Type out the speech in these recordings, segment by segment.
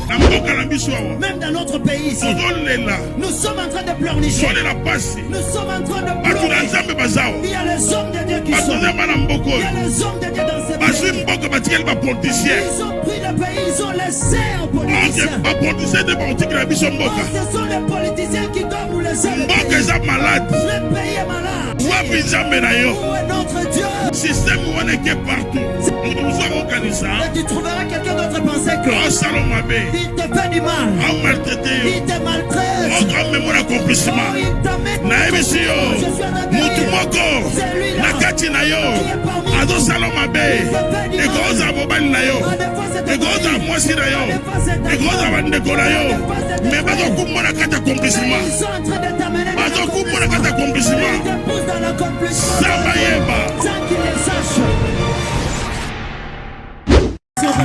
Même dans notre pays ici, nous sommes en train de pleurnicher. Nous sommes en train de pleurer. Il y a les hommes de Dieu qui sont. Il y a les hommes de Dieu dans ces pays. Ils ont pris le pays, ils ont laissé en politiciens. Ce sont les politiciens qui doivent nous laisser le pays. Le pays est malade. Où est notre Dieu? Système où est partout. Et tu trouveras quelqu'un d'autre penser que il te fait du mal. Il te maltraite. Il t'a mis.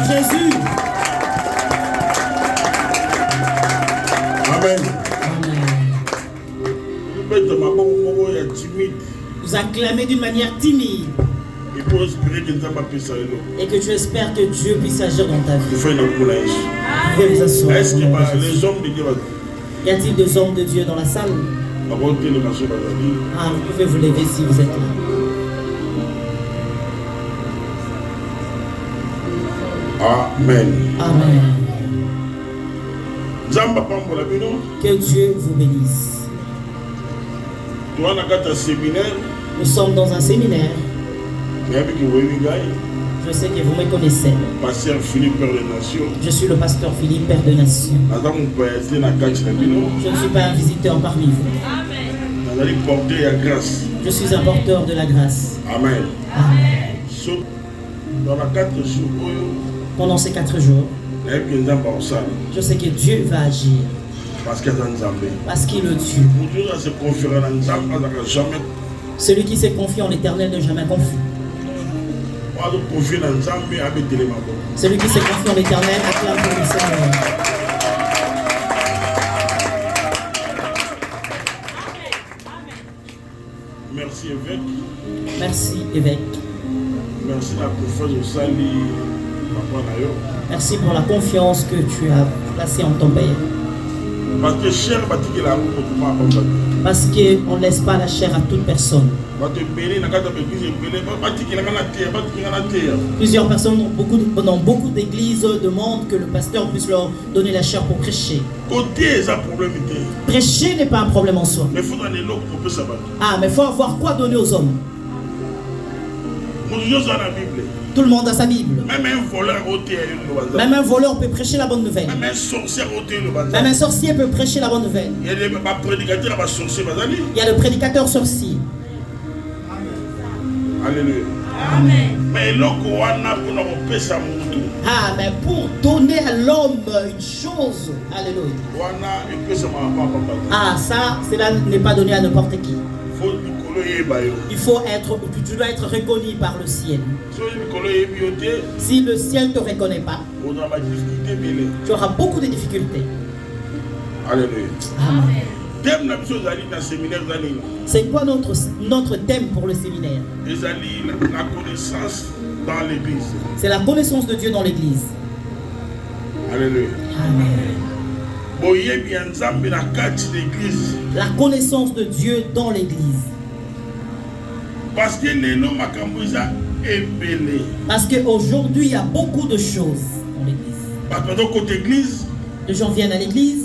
Jésus. Amen. Vous acclamez d'une manière timide. Et que tu espères que Dieu puisse agir dans ta vie. Vous pouvez vous asseoir. Y a-t-il des hommes de Dieu dans la salle? Vous pouvez vous lever si vous êtes là. Amen. Amen. Que Dieu vous bénisse. Nous sommes dans un séminaire. Je sais que vous me connaissez. Pasteur Philippe, Père des Nations. Je suis le pasteur Philippe, Père des Nations. Je ne suis pas un visiteur parmi vous. Je suis un porteur de la grâce. Amen. Amen. Pendant ces 4 jours, je sais que Dieu va agir. Parce qu'il est Dieu. Celui qui s'est confié en l'Éternel n'est jamais confus. Celui qui s'est confié en l'Éternel acclame pour le Seigneur. Merci évêque. Merci évêque. Merci la confiance au Sali. Merci pour la confiance que tu as placée en ton Père. Parce qu'on ne laisse pas la chair à toute personne. Plusieurs personnes dans beaucoup d'églises demandent que le pasteur puisse leur donner la chair pour prêcher. Prêcher n'est pas un problème en soi. Ah, mais il faut avoir quoi donner aux hommes. Tout le monde a sa Bible. Même un voleur peut prêcher la bonne nouvelle. Même un sorcier peut prêcher la bonne nouvelle. Il y a le prédicateur sorcier. Alléluia. Amen. Ah, mais pour donner à l'homme une chose, alléluia. Ah, ça, cela n'est pas donné à n'importe qui. Il faut être, tu dois être reconnu par le ciel. Si le ciel ne te reconnaît pas, tu auras beaucoup de difficultés. Alléluia. Amen. C'est quoi notre thème pour le séminaire? La connaissance dans l'église. C'est la connaissance de Dieu dans l'église. Alléluia. Amen. La connaissance de Dieu dans l'église. Parce qu'aujourd'hui, il y a beaucoup de choses dans l'église. Les gens viennent à l'église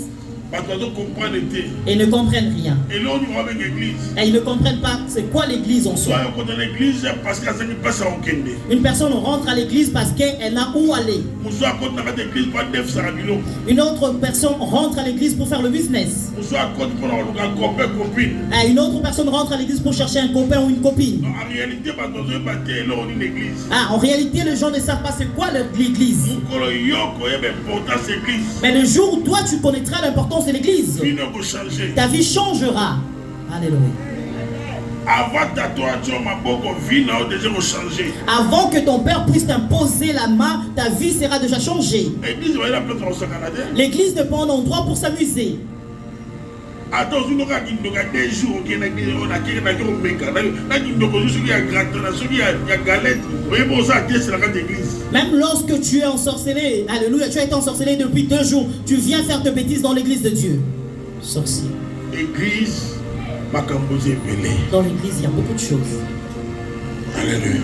et ne comprennent rien. Et ils ne comprennent pas c'est quoi l'église en soi. Une personne rentre à l'église parce qu'elle n'a où aller. Une autre personne rentre à l'église pour faire le business. Et une autre personne rentre à l'église pour chercher un copain ou une copine. En réalité, les gens ne savent pas c'est quoi l'église. Mais le jour où toi tu connaîtras l'importance de l'église, ta vie changera. Alléluia. Avant que ton père puisse t'imposer la main, ta vie sera déjà changée. L'église n'est pas un endroit pour s'amuser. Attends, tu n'as pas des jours qui on a qui est d'accord avec galette. Même lorsque tu es ensorcelé, alléluia, tu as été ensorcelé depuis 2 jours, tu viens faire de bêtises dans l'église de Dieu. Sorcier. Église, dans l'église, il y a beaucoup de choses. Alléluia.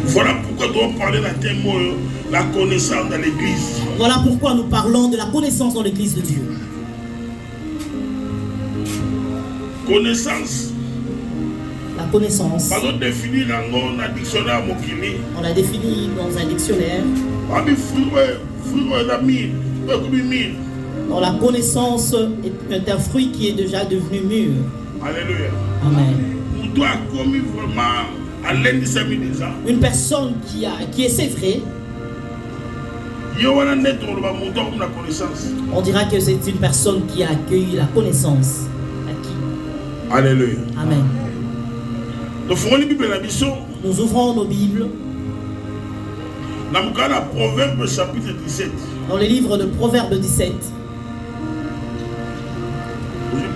Voilà pourquoi nous devons parler d'un thème, la connaissance dans l'église. Voilà pourquoi nous parlons de la connaissance dans l'église de Dieu. Connaissance. La connaissance. On l'a défini dans un dictionnaire. Dans la connaissance est un fruit qui est déjà devenu mûr. Alléluia. Amen. Une personne qui est sévrée, on dira que c'est une personne qui a accueilli la connaissance. Alléluia. Amen. Nous ouvrons nos Bibles dans Proverbe chapitre 17. Dans le livre de Proverbe 17.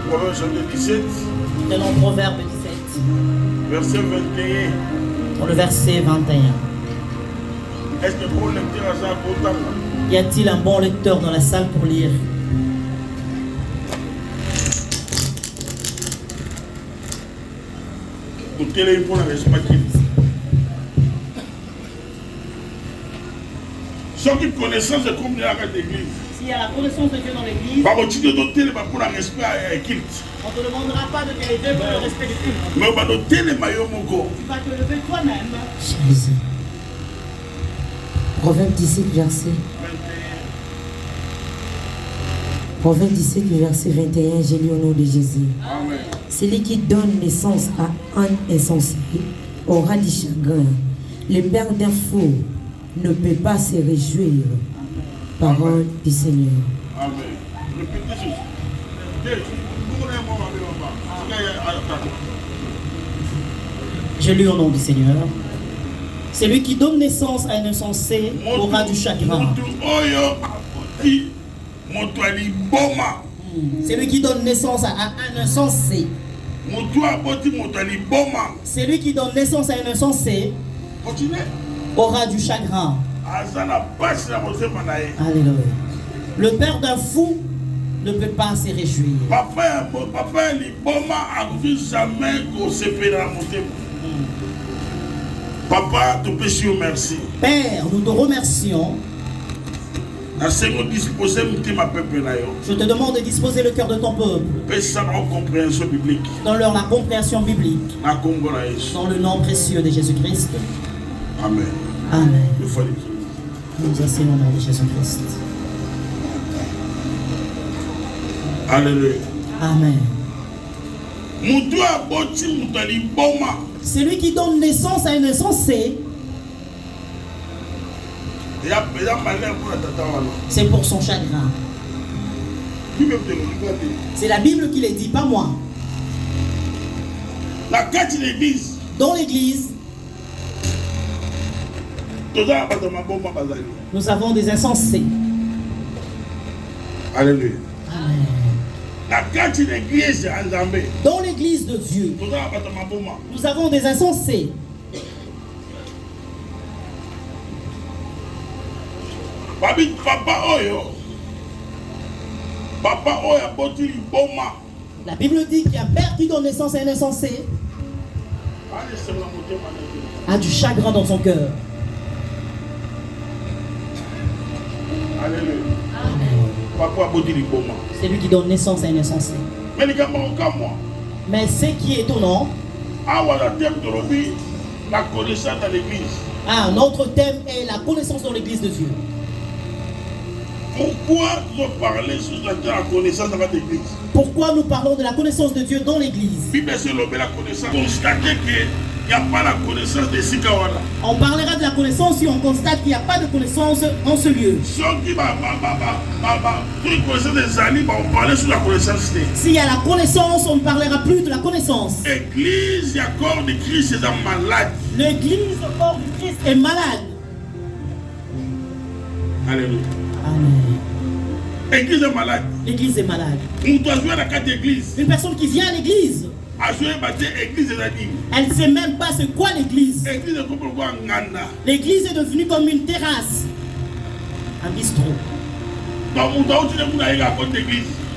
Proverbe chapitre 17. Dans Proverbe 17. Verset 21. Dans le verset 21. Est-ce que bon lecteur a ça? Y a-t-il un bon lecteur dans la salle pour lire? Ceux qui connaissance de comme l'église. S'il y a la connaissance de Dieu dans l'église, on ne te demandera pas de te lever pour le respect du culte. Mais on va noter les maillots. Tu vas te lever toi-même. Jésus. Proverbe 17, verset. Proverbe 17, verset 21, j'ai lu au nom de Jésus. Amen. Celui qui donne naissance à un insensé aura du chagrin. Le père d'un fou ne peut pas se réjouir. Parole du Seigneur. Amen. Je lis au nom du Seigneur. Celui qui donne naissance à un insensé aura du chagrin. Celui qui donne naissance à un insensé. Celui qui donne naissance à un insensé aura du chagrin. Alléluia. Le père d'un fou ne peut pas se réjouir. Papa, te péchions merci. Père, nous te remercions. Je te demande de disposer le cœur de ton peuple. Donne-leur la compréhension biblique. Dans le nom précieux de Jésus-Christ. Amen. Amen. Nous asseyons au nom de Jésus-Christ. Alléluia. Amen. Celui qui donne naissance à un insensé, c'est pour son chagrin. C'est la Bible qui le dit, pas moi. Dans l'église, nous avons des insensés. Alléluia. Amen. Dans l'église de Dieu, nous avons des insensés. La Bible dit qu'il y a un père qui donne naissance à un insensé, a du chagrin dans son cœur. Alléluia. C'est lui qui donne naissance à un insensé. Mais ce qui est étonnant, la connaissance dans l'église. Notre thème est la connaissance dans l'église de Dieu. Pourquoi nous parlons sur la connaissance dans l'église? Pourquoi nous parlons de la connaissance de Dieu dans l'église? Constatez qu'il n'y a pas la connaissance de Sikawala. On parlera de la connaissance si on constate qu'il n'y a pas de connaissance en ce lieu. S'il y a la connaissance, on ne parlera plus de la connaissance. L'église, le corps de Christ est malade. L'église, le corps du Christ est malade. Alléluia. Amen. L'église est malade. L'église est malade. Une personne qui vient à l'église, elle ne sait même pas c'est quoi l'église. L'église est devenue comme une terrasse, un bistrot.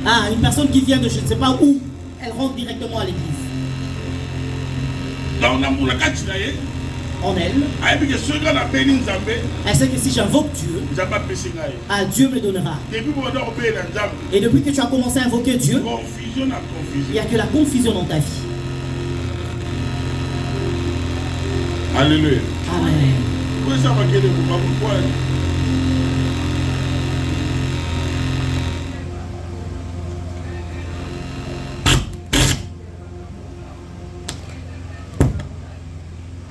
Ah, une personne qui vient de je ne sais pas où, elle rentre directement à l'église. En elle, elle sait que si j'invoque Dieu, ah, Dieu me donnera. Et depuis que tu as commencé à invoquer Dieu, il n'y a que la confusion dans ta vie. Alléluia. Amen.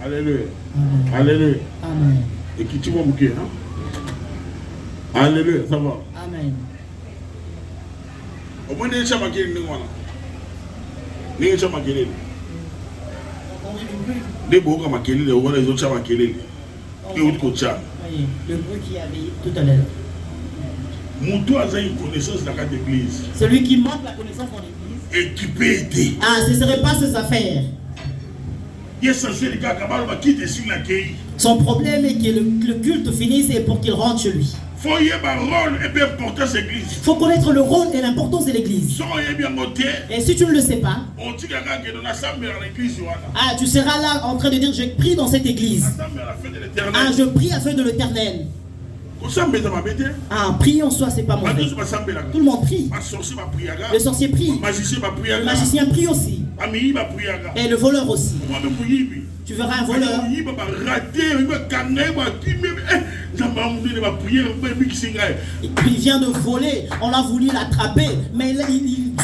Alléluia. Alléluia. Amen. Et qui tu vas me dire, hein? Alléluia, ça va. Amen. Au moins, il y a un maquillage. Il y a un maquillage. Les beaux comme maquillage, les autres maquillage. Et autres coachs. Oui, le bruit qui avait tout à l'heure. Moutou a une connaissance dans la église. Celui qui manque la connaissance en l'église. Et qui peut aider. Ah, ce ne serait pas ses affaires. Son problème est que le culte finisse et pour qu'il rentre chez lui. Il faut connaître le rôle et l'importance de l'église. Et si tu ne le sais pas, ah, tu seras là en train de dire je prie dans cette église. Ah, je prie à feu de l'Éternel. Ah, prier en soi, c'est pas mauvais. Tout le monde prie. Le sorcier prie. Le magicien prie aussi. Et le voleur aussi. Tu verras un voleur. Il vient de voler. On l'a voulu l'attraper. Mais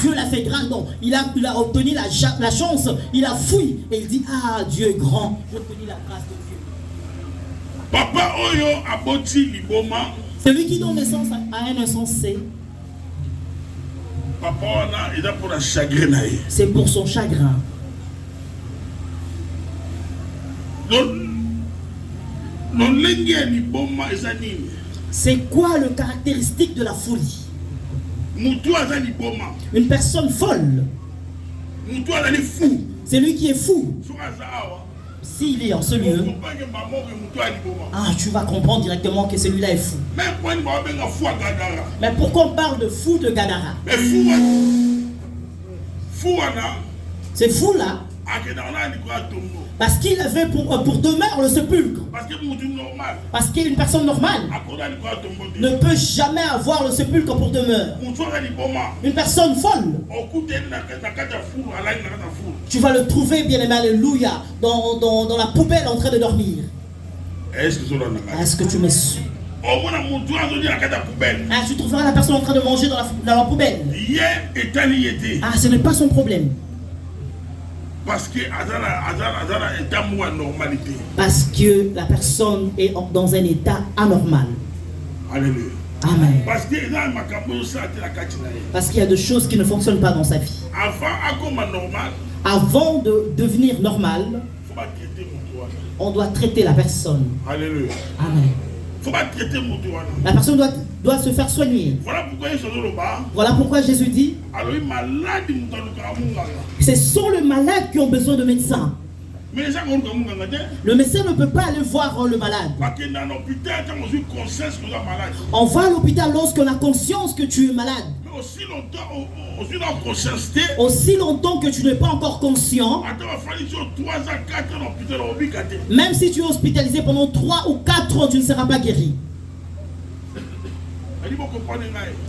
Dieu l'a fait grâce. Donc, il a obtenu la chance. Il a fui. Et il dit, ah, Dieu est grand. J'ai obtenu la grâce de Dieu. Papa Oyo aboti liboma. Celui qui donne naissance à un insensé. Papa Ona est là pour la chagrin. C'est pour son chagrin. C'est quoi le caractéristique de la folie? Une personne folle. C'est lui qui est fou. S'il est en ce lieu, ah, tu vas comprendre directement que celui-là est fou. Mais pourquoi on parle de fou de Gadara? C'est fou là. Parce qu'il avait pour demeure le sépulcre. Parce qu'une personne normale ne peut jamais avoir le sépulcre pour demeure. Une personne folle, tu vas le trouver, bien aimé, alléluia, dans la poubelle en train de dormir. Est-ce que tu me suis? Ah, tu trouveras la personne en train de manger dans la poubelle. Ah, ce n'est pas son problème. Parce que la personne est dans un état anormal. Alléluia. Amen. Parce qu'il y a des choses qui ne fonctionnent pas dans sa vie. Avant de devenir normal, on doit traiter la personne. Alléluia. Amen. La personne doit se faire soigner. Voilà pourquoi Jésus dit, ce sont les malades qui ont besoin de médecins. Le médecin ne peut pas aller voir le malade. On va à l'hôpital lorsqu'on a conscience que tu es malade. Aussi longtemps que tu n'es pas encore conscient, même si tu es hospitalisé pendant 3 ou 4 ans, tu ne seras pas guéri.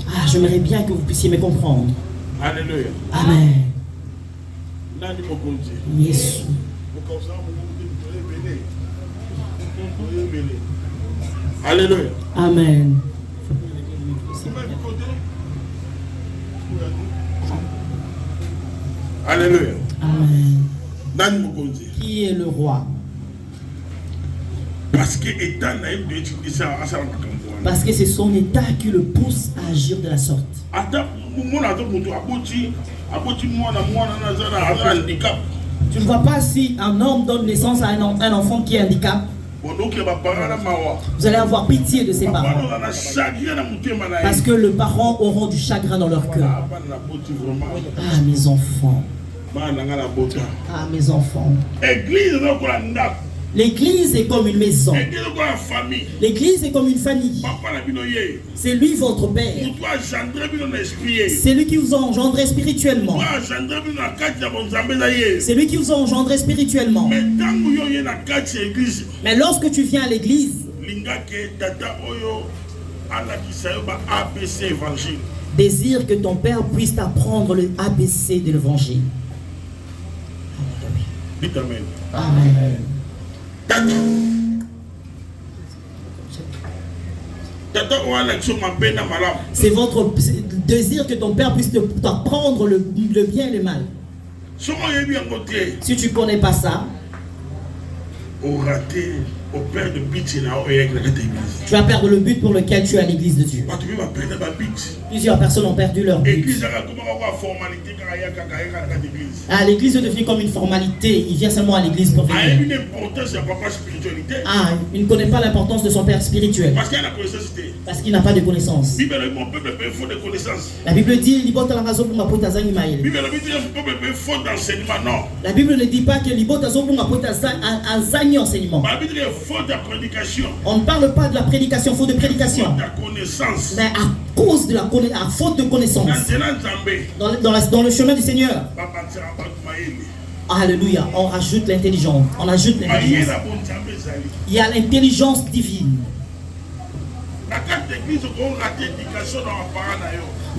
Ah, j'aimerais bien que vous puissiez me comprendre. Alléluia. Amen. Yes. Alléluia. Amen. Alléluia. Amen. Qui est le roi? Parce que c'est son état qui le pousse à agir de la sorte. Tu ne vois pas si un homme donne naissance à un enfant qui est handicap. Vous allez avoir pitié de ses parents. Parce que les parents auront du chagrin dans leur cœur. Ah, mes enfants. Ah, mes enfants. L'église est comme une maison. L'église est comme une famille. C'est lui votre père. C'est lui qui vous a engendré spirituellement. C'est lui qui vous a engendré spirituellement. Mais lorsque tu viens à l'église, désire que ton père puisse t'apprendre le ABC de l'évangile. Amen. C'est votre désir que ton père puisse t'apprendre le bien et le mal. Si tu ne connais pas ça, tu vas perdre le but pour lequel tu es à l'église de Dieu. Plusieurs personnes ont perdu leur but. Ah, l'église est devenue comme une formalité. Il vient seulement à l'église pour venir. Ah, il ne connaît pas l'importance de son père spirituel. Parce qu'il n'a pas de connaissance. La Bible dit la Bible ne dit pas que enseignement. On ne parle pas de la prédication, faute de prédication. Mais à cause de la faute de connaissance. Dans le chemin du Seigneur. Alléluia. On rajoute l'intelligence. On ajoute l'intelligence. Il y a l'intelligence divine.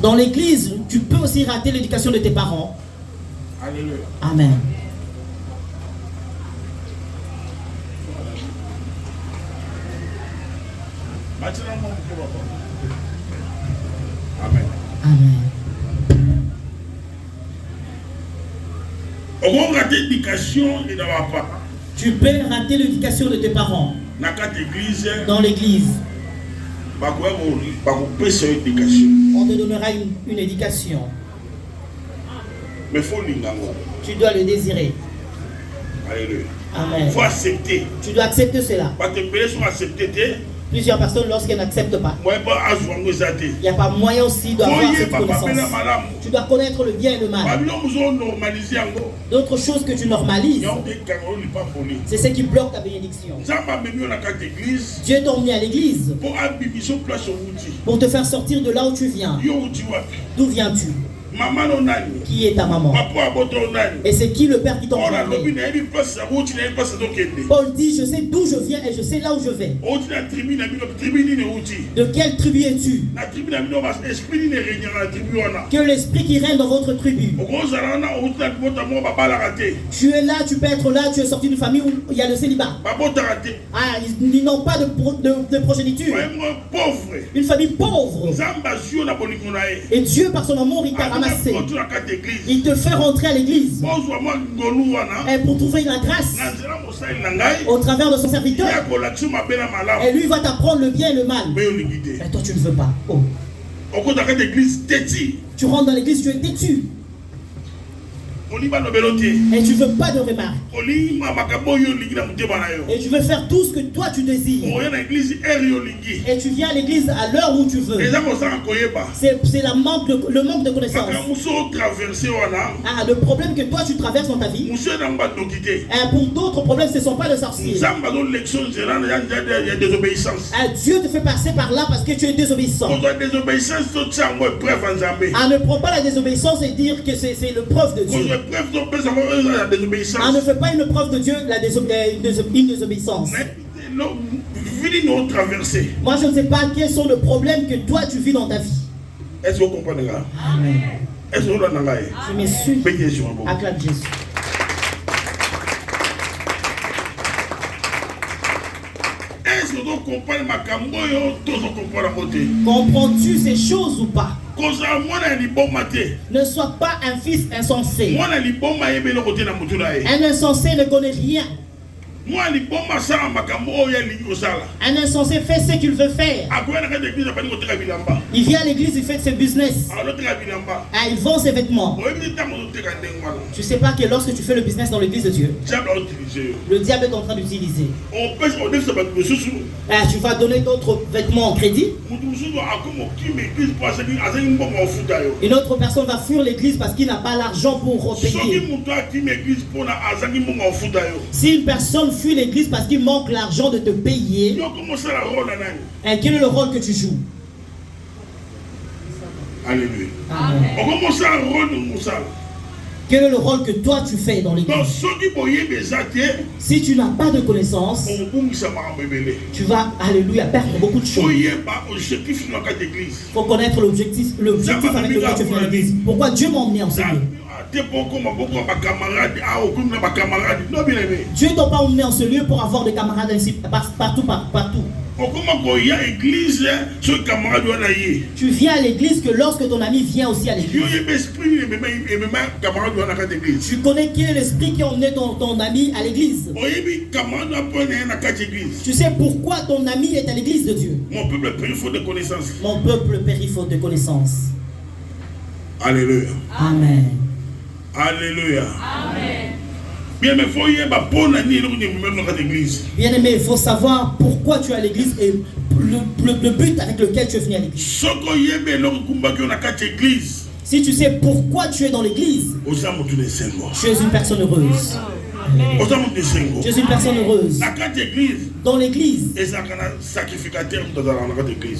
Dans l'église, tu peux aussi rater l'éducation de tes parents. Alléluia. Amen. Amen. Amen. Tu peux rater l'éducation de tes parents. Dans l'église, on te donnera une éducation. Mais tu dois le désirer. Alléluia. Amen. Il faut accepter. Tu dois accepter cela. Plusieurs personnes, lorsqu'elles n'acceptent pas, il n'y a pas moyen aussi d'avoir cette connaissance. Tu dois connaître le bien et le mal. D'autres choses que tu normalises, c'est ce qui bloque ta bénédiction. Dieu t'a emmené à l'église pour te faire sortir de là où tu viens. D'où viens-tu? Qui est ta maman? Et c'est qui le père qui t'a engendré? Paul dit, je sais d'où je viens et je sais là où je vais. De quelle tribu es-tu? Que l'esprit qui règne dans votre tribu. Tu es là, tu peux être là, tu es sorti d'une famille où il y a le célibat. Ah, ils n'ont pas de progéniture. Une famille pauvre. Et Dieu, par son amour, il t'a ramassé. Il te fait rentrer à l'église. Et pour trouver la grâce au travers de son serviteur. Et lui va t'apprendre le bien et le mal. Mais toi tu ne veux pas. Oh. Tu rentres dans l'église, tu es têtu. Et tu ne veux pas de remarques. Et tu veux faire tout ce que toi tu désires. Et tu viens à l'église à l'heure où tu veux. C'est le manque de connaissance. Ah, le problème que toi tu traverses dans ta vie. Et pour d'autres problèmes, ce ne sont pas les sorciers. Dieu te fait passer par là parce que tu es désobéissant. Ah, ne prends pas la désobéissance et dire que c'est le preuve de Dieu. On ne fait pas une preuve de Dieu, une désobéissance. Moi je ne sais pas quels sont les problèmes que toi tu vis dans ta vie. Est-ce que vous comprenez là? Amen. Est-ce que vous comprenez? Je me suis. Acclame Jésus. Est-ce que vous comprenez ma camboyo? Comprends-tu ces choses ou pas? Ne sois pas un fils insensé. Un insensé ne connaît rien. Un insensé fait ce qu'il veut faire. Il vient à l'église, il fait ses business. Ah, il vend ses vêtements. Tu ne sais pas que lorsque tu fais le business dans l'église de Dieu, le diable est en train d'utiliser. Ah, tu vas donner d'autres vêtements en crédit. Une autre personne va fuir l'église parce qu'il n'a pas l'argent pour payer. Si une personne fuit l'église parce qu'il manque l'argent de te payer, et quel est le rôle que tu joues? Alléluia. Quel est le rôle que toi tu fais dans l'église? Si tu n'as pas de connaissance, tu vas, alléluia, perdre beaucoup de choses. Il faut connaître l'objectif avec lequel tu fais à l'église. Pourquoi Dieu m'a emmené en ce lieu? Dieu ne t'a pas emmené en ce lieu pour avoir des camarades ainsi partout. Tu viens à l'église que lorsque ton ami vient aussi à l'église. Tu connais quel est l'esprit qui a emmené ton ami à l'église. Tu sais pourquoi ton ami est à l'église de Dieu. Mon peuple périt faute de connaissance. Mon peuple périt faute de connaissance. Alléluia. Amen. Alléluia. Amen. Bien-aimé, il faut savoir pourquoi tu es à l'église et le but avec lequel tu es venu à l'église. Si tu sais pourquoi tu es dans l'église, tu es une personne heureuse. Tu es une personne heureuse. Dans l'église,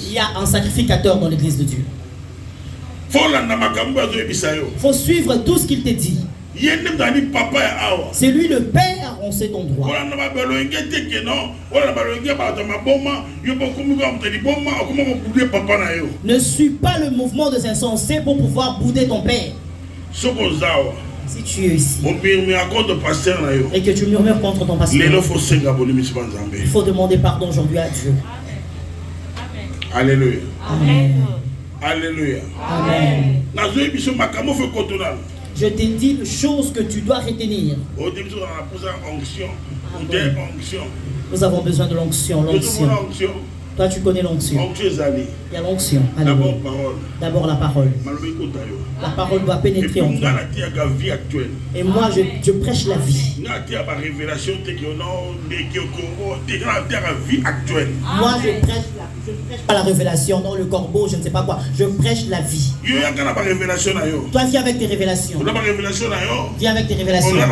il y a un sacrificateur dans l'église de Dieu. Il faut suivre tout ce qu'il te dit. C'est lui le père en cet endroit. Ne suis pas le mouvement des insensés pour pouvoir bouder ton père. Si tu es ici et que tu murmures contre ton pasteur, il faut demander pardon aujourd'hui à Dieu. Alléluia. Amen. Alléluia. Amen. Je t'ai dit une chose que tu dois retenir. Nous avons besoin de l'onction. Toi, tu connais l'onction. Il y a l'onction. D'abord la parole. La parole doit pénétrer en toi. Et moi, je prêche la vie. Moi, je prêche pas la révélation dans le corbeau, je ne sais pas quoi. Je prêche la vie. Toi, viens avec tes révélations. Viens avec tes révélations. Mais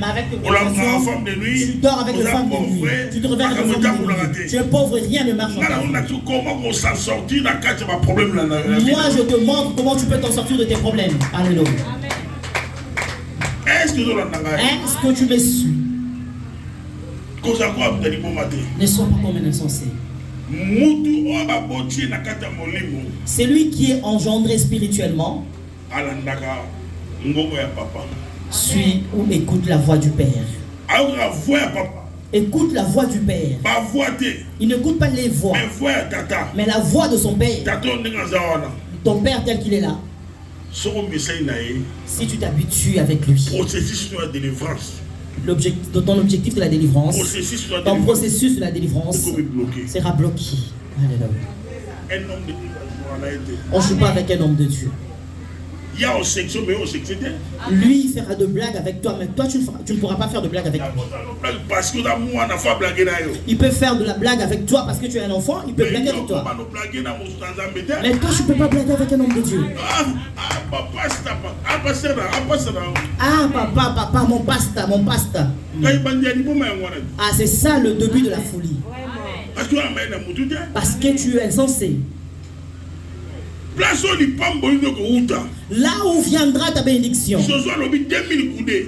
avec tes révélations, tu dors avec les femmes de nuit. Tu te réveilles avec les femmes de nuit. Tu es pauvre et rien ne marche en toi. Moi, je te montre comment tu peux t'en sortir de tes problèmes. Alléluia. Est-ce que tu me suis? Ne sois pas comme un insensé. C'est lui qui est engendré spirituellement. Suis ou écoute la voix du Père. Écoute la voix du Père. Il n'écoute pas les voix, mais la voix de son Père. Ton Père tel qu'il est là. Si tu t'habitues avec lui, ton objectif de la délivrance, ton processus de la délivrance sera bloqué. On ne joue pas avec un homme de Dieu. Lui, il fera de blagues avec toi, mais toi, tu ne pourras pas faire de blagues avec lui. Il peut faire de la blague avec toi parce que tu es un enfant, il peut blaguer avec toi. Mais toi, tu ne peux pas blaguer avec un homme de Dieu. Ah, papa, mon pasta. Ah, c'est ça le début de la folie. Parce que tu es insensé. Là où viendra ta bénédiction.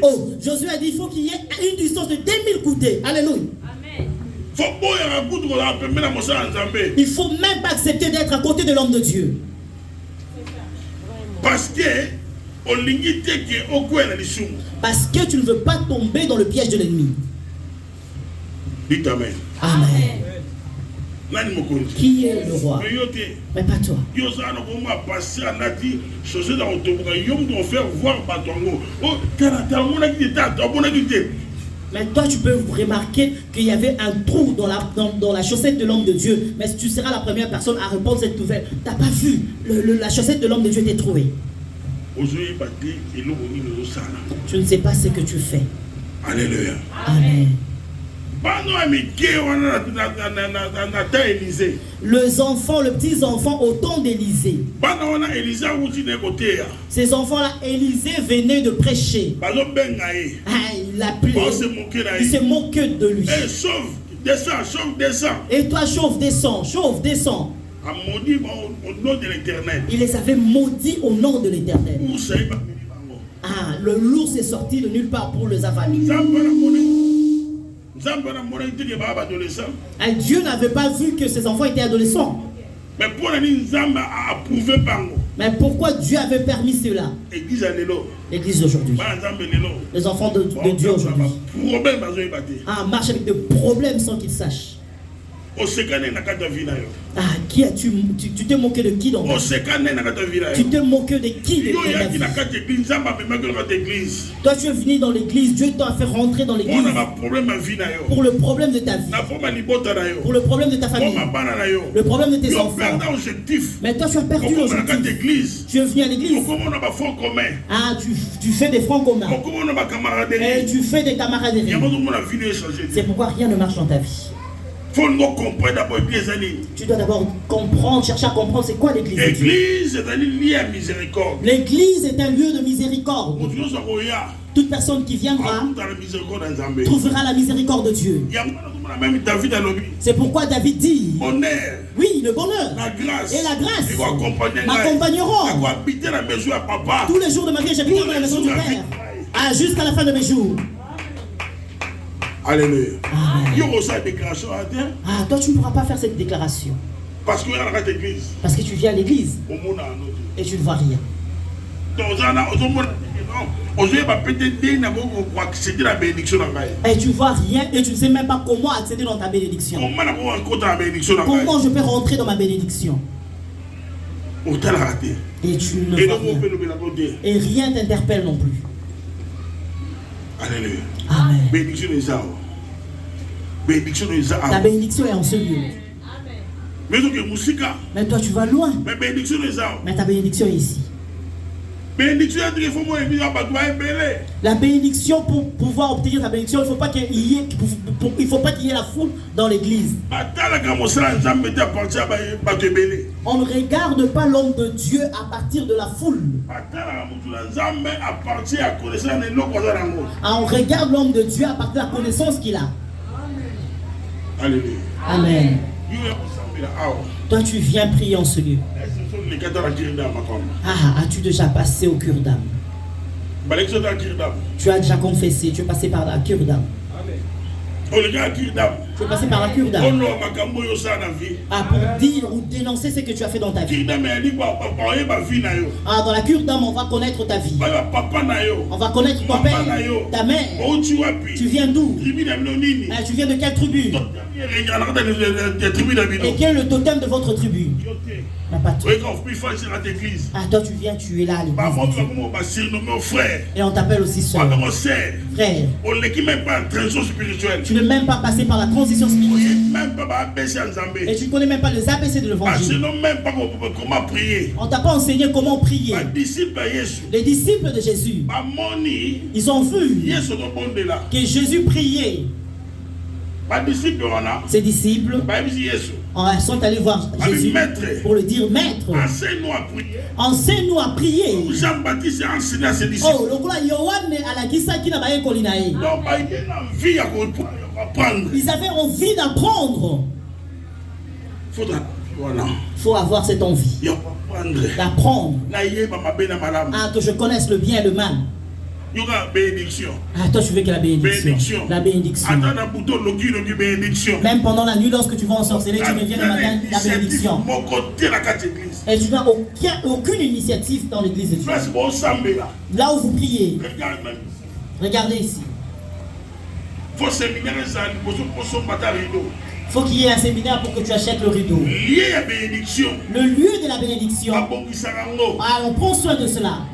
Oh, Josué a dit il faut qu'il y ait une distance de 2000 coudées. Alléluia. Il ne faut même pas accepter d'être à côté de l'homme de Dieu. Parce que tu ne veux pas tomber dans le piège de l'ennemi. Dites Amen. Amen. Qui est le roi? Mais pas toi. Mais toi, tu peux remarquer qu'il y avait un trou dans la chaussette de l'homme de Dieu. Mais tu seras la première personne à répondre cette nouvelle. Tu n'as pas vu, la chaussette de l'homme de Dieu était trouée. Tu ne sais pas ce que tu fais. Alléluia. Amen. Les enfants, les petits enfants au temps d'Élisée. Ces enfants-là, Élisée venait de prêcher. Il l'appelait. Il se moquait de lui. Et toi, chauffe, descends, chauffe, descends. Il les avait maudits au nom de l'Éternel. Le l'ours est sorti de nulle part pour les avaler. Dieu n'avait pas vu que ses enfants étaient adolescents. Mais pourquoi Dieu avait permis cela? L'église aujourd'hui. Les enfants de Dieu aujourd'hui. Marchent avec des problèmes sans qu'ils sachent. Qui as-tu? Tu t'es moqué de qui dans ta vie? Tu t'es moqué de qui dans ta vie? Toi tu es venu dans l'église, Dieu t'a fait rentrer dans l'église pour le problème de ta vie, pour le problème de ta famille, le problème de tes enfants. Mais toi tu as perdu l'objectif. Tu es venu à l'église. Tu fais des fronts communs. Et tu fais des camaraderies. C'est pourquoi rien ne marche dans ta vie. Tu dois d'abord comprendre, chercher à comprendre c'est quoi l'église. L'église est un lieu de miséricorde. L'église est un lieu de miséricorde. Toute personne qui viendra trouvera la miséricorde de Dieu. C'est pourquoi David dit, oui, le bonheur et la grâce m'accompagneront tous les jours de ma vie. J'habiterai dans la maison du Père jusqu'à la fin de mes jours. Alléluia. Toi tu ne pourras pas faire cette déclaration. Parce que tu viens à l'église et tu ne vois rien. Et tu vois rien et tu ne sais même pas comment accéder dans ta bénédiction. Comment je peux rentrer dans ma bénédiction? Et tu ne vois rien. Et rien t'interpelle non plus. Alléluia. Amen. Ta bénédiction est en ce lieu. Mais toi tu vas loin. Mais ta bénédiction est ici. La bénédiction, pour pouvoir obtenir la bénédiction, il ne faut pas qu'il y ait la foule dans l'église. On ne regarde pas l'homme de Dieu à partir de la foule. On regarde l'homme de Dieu à partir de la connaissance qu'il a. Alléluia. Amen. Toi tu viens prier en ce lieu. As-tu déjà passé au cure d'âme? Tu as déjà confessé, tu es passé par la cure d'âme. Tu es passé par la cure d'âme. Pour dire ou dénoncer ce que tu as fait dans ta vie. Dans la cure d'âme, on va connaître ta vie. On va connaître ton père, ta mère. Tu viens d'où? Tu viens de quelle tribu? Et quel est le totem de votre tribu? Pas toi. Toi tu viens, tu es là à l'église. Et on t'appelle aussi soeur. Frère. Tu n'es même pas passé par la transition spirituelle. Et tu ne connais même pas les ABC de l'évangile. On t'a pas enseigné comment prier. Les disciples de Jésus, ils ont vu que Jésus priait. Ses disciples sont allés voir Jésus pour lui dire, Maître, enseigne-nous à prier. Jean-Baptiste a enseigné à ses disciples. Ils avaient envie d'apprendre. Il faut avoir cette envie d'apprendre. Que je connaisse le bien et le mal. Toi tu veux que la bénédiction. La bénédiction. Même pendant la nuit, lorsque tu vas en sorceller, tu reviens le matin, la bénédiction. Et tu n'as aucune initiative dans l'église de Dieu. Là où vous priez, regardez ici. faut qu'il y ait un séminaire pour que tu achètes le rideau. Le lieu de la bénédiction. Ah, on prend soin de cela.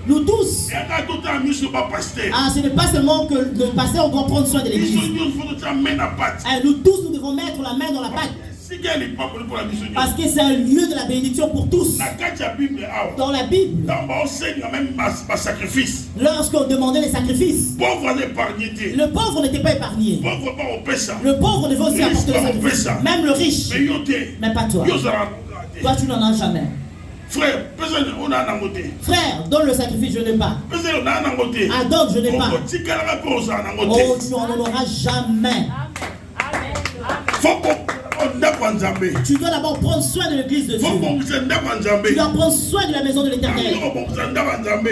Nous tous. Ah, ce n'est pas seulement que le pasteur doit prendre soin de l'église. Nous tous, nous devons mettre la main dans la pâte. Parce que c'est un lieu de la bénédiction pour tous. Dans la Bible, lorsqu'on demandait les sacrifices, le pauvre n'était pas épargné. Le pauvre devait aussi apporter les sacrifices. Même le riche. Mais pas toi. Toi, tu n'en as jamais. Frère, donne le sacrifice, je n'ai pas. Donne, je n'ai pas. Oh, tu n'en auras jamais. Tu dois d'abord prendre soin de l'église de Dieu. Tu dois prendre soin de la maison de l'Éternel.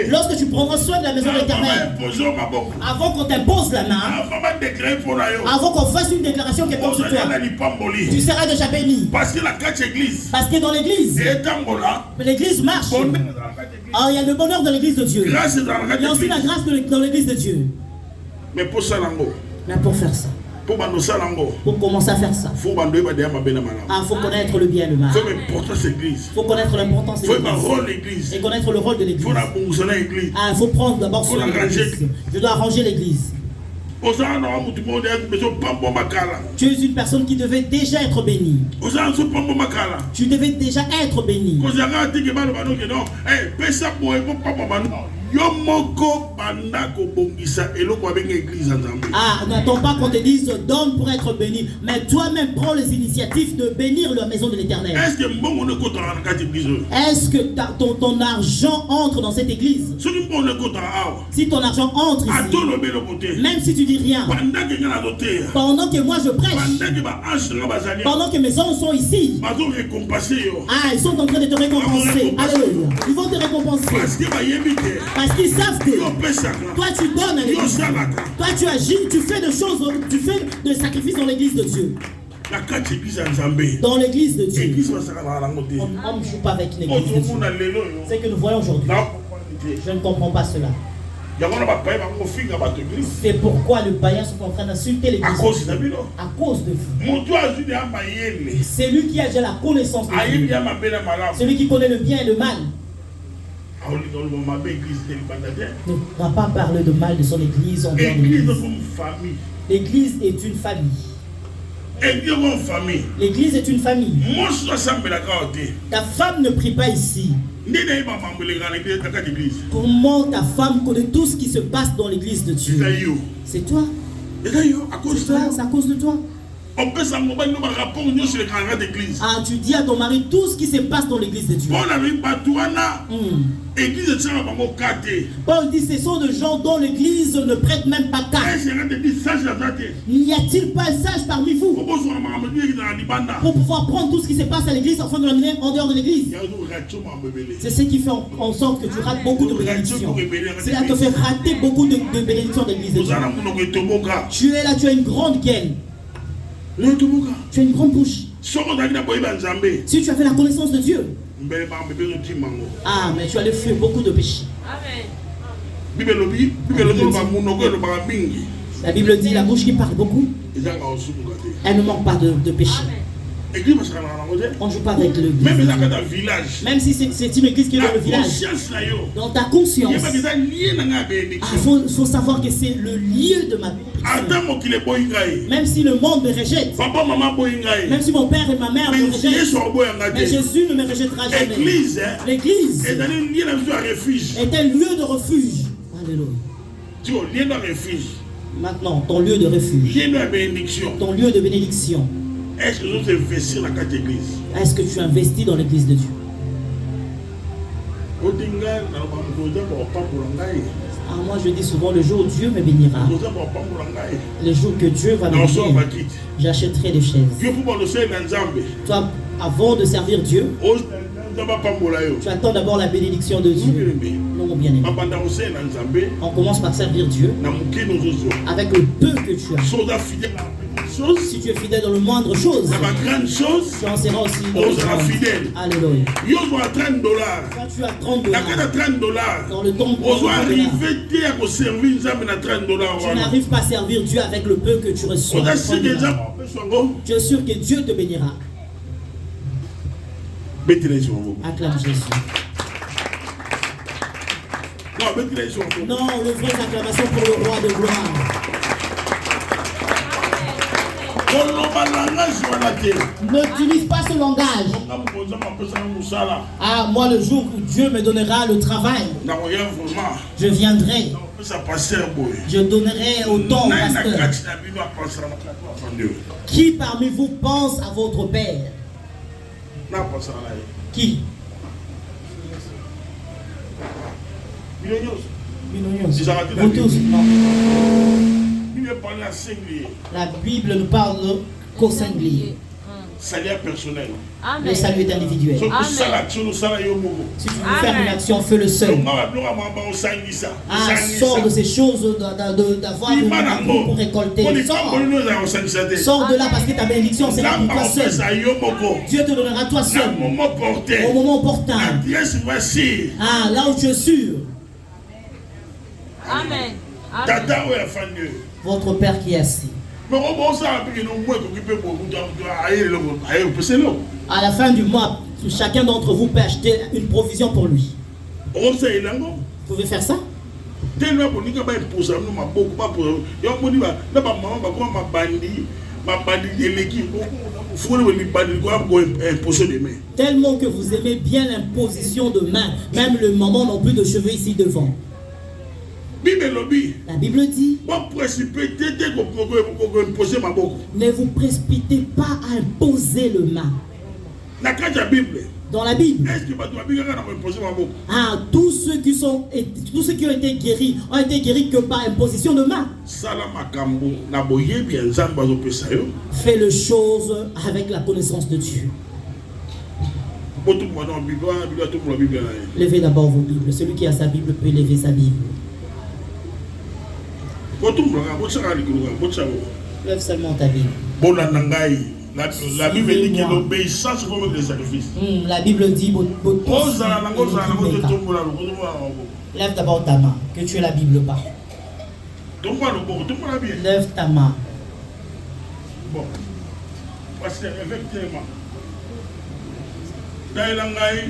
Lorsque tu prendras soin de la maison de l'Éternel, avant qu'on t'impose la main, avant qu'on fasse une déclaration quelconque sur toi, tu seras déjà béni. Parce que dans l'église, l'église marche. Il y a le bonheur de l'église de Dieu. Il y a aussi la grâce dans l'église de Dieu. Mais pour faire ça, pour commencer à faire ça, il faut connaître le bien et le mal. Il faut connaître l'importance de l'église et connaître le rôle de l'église. Il faut prendre d'abord soin de l'église. Je dois arranger l'église. Tu es une personne qui devait déjà être bénie. Tu devais déjà être bénie. N'attends pas qu'on te dise donne pour être béni, mais toi-même prends les initiatives de bénir la maison de l'Éternel. Est-ce que ton argent entre dans cette église? Si ton argent entre ici, même si tu dis rien, pendant que moi je prêche, pendant que mes anges sont ici, ils sont en train de te récompenser. Alléluia. Ils vont te récompenser. Parce qu'ils savent que toi tu donnes à l'église. Toi tu agis, tu fais des choses, tu fais des sacrifices dans l'église de Dieu. Dans l'église de Dieu. On ne joue pas avec l'église de Dieu. C'est que nous voyons aujourd'hui. Je ne comprends pas cela. C'est pourquoi les païens sont en train d'insulter l'église. À cause de vous. C'est lui qui a déjà la connaissance de Dieu. Celui qui connaît le bien et le mal. Ne va pas parler de mal de son église envers l'église. L'église est une famille. L'église est une famille. Ta femme ne prie pas ici. Comment ta femme connaît tout ce qui se passe dans l'église de Dieu? C'est toi. C'est à cause de toi. Tu dis à ton mari tout ce qui se passe dans l'église de Dieu. Paul dit ce sont des gens dont l'église ne prête même pas carte. N'y a-t-il pas un sage parmi vous pour pouvoir prendre tout ce qui se passe à l'église afin de l'amener en dehors de l'église? C'est ce qui fait en sorte que tu rates beaucoup de bénédictions. Cela te fait rater beaucoup de bénédictions de l'église de Dieu. Tu es là, tu as une grande gaine. Tu as une grande bouche. Si tu avais la connaissance de Dieu, mais tu allais fuir beaucoup de péchés. La Bible dit la bouche qui parle beaucoup, elle ne manque pas de péché. On ne joue pas avec l'église. Même si c'est une église qui est dans le village, dans ta conscience, il faut savoir que c'est le lieu de ma bénédiction. Même si le monde me rejette, même si mon père et ma mère me rejettent, mais Jésus ne me rejettera jamais. L'église est un lieu de refuge. Alléluia. Maintenant, ton lieu de refuge, ton lieu de bénédiction. Est-ce que nous investissons dans la carte église? Est-ce que tu investis dans l'église de Dieu? Moi je dis souvent le jour où Dieu me bénira, le jour que Dieu va me bénir, j'achèterai des chaises. Toi, avant de servir Dieu, tu attends d'abord la bénédiction de Dieu. Non, mon bien-aimé. On commence par servir Dieu avec le peu que tu as. chose, si tu es fidèle dans le moindre chose, dans la grande chose, tu en seras aussi dans on le sera grand. fidèle. Alléluia. Yo doit $30. Quand tu as 30 La dollars, carte à $30. dans le don de On doit $30, arriver à servir Nzambe na $30. tu n'arrives pas à servir Dieu avec le peu que tu reçois. On a si déjà Tu es sûr que Dieu te bénira. Acclame Jésus. Non, le vrai acclamation pour le roi de gloire. N'utilise pas ce langage. Ah, moi, le jour où Dieu me donnera le travail, je viendrai. Je donnerai au don au pasteur. Qui parmi vous pense à votre père? Qui? Vous tous, non. La Bible nous parle qu'au singulier. Salaire personnel. Le salut est individuel. Si tu veux faire une action, fais-le seul. Ah, sors de ces choses d'avoir une amour pour récolter. Sors de là parce que ta bénédiction c'est pour toi seul. Dieu te donnera toi seul. Au moment opportun. Ah, là où tu es sûr. Amen. Votre Père qui est assis. À la fin du mois, chacun d'entre vous peut acheter une provision pour lui. Vous pouvez faire ça? Tellement que vous aimez bien l'imposition de main, même le moment non plus de cheveux ici devant. La Bible dit, ne vous précipitez pas à imposer le main. Dans la Bible, ah, tous ceux qui ont été guéris ont été guéris que par imposition de main. Fais les choses avec la connaissance de Dieu. Levez d'abord vos Bibles. Celui qui a sa Bible peut lever sa Bible. Lève seulement ta Bible. La Bible dit que l'obéissance c'est comme le sacrifice. La Bible dit lève d'abord ta main, que tu aies la Bible pas. Lève ta main. Bon. Parce que effectivement,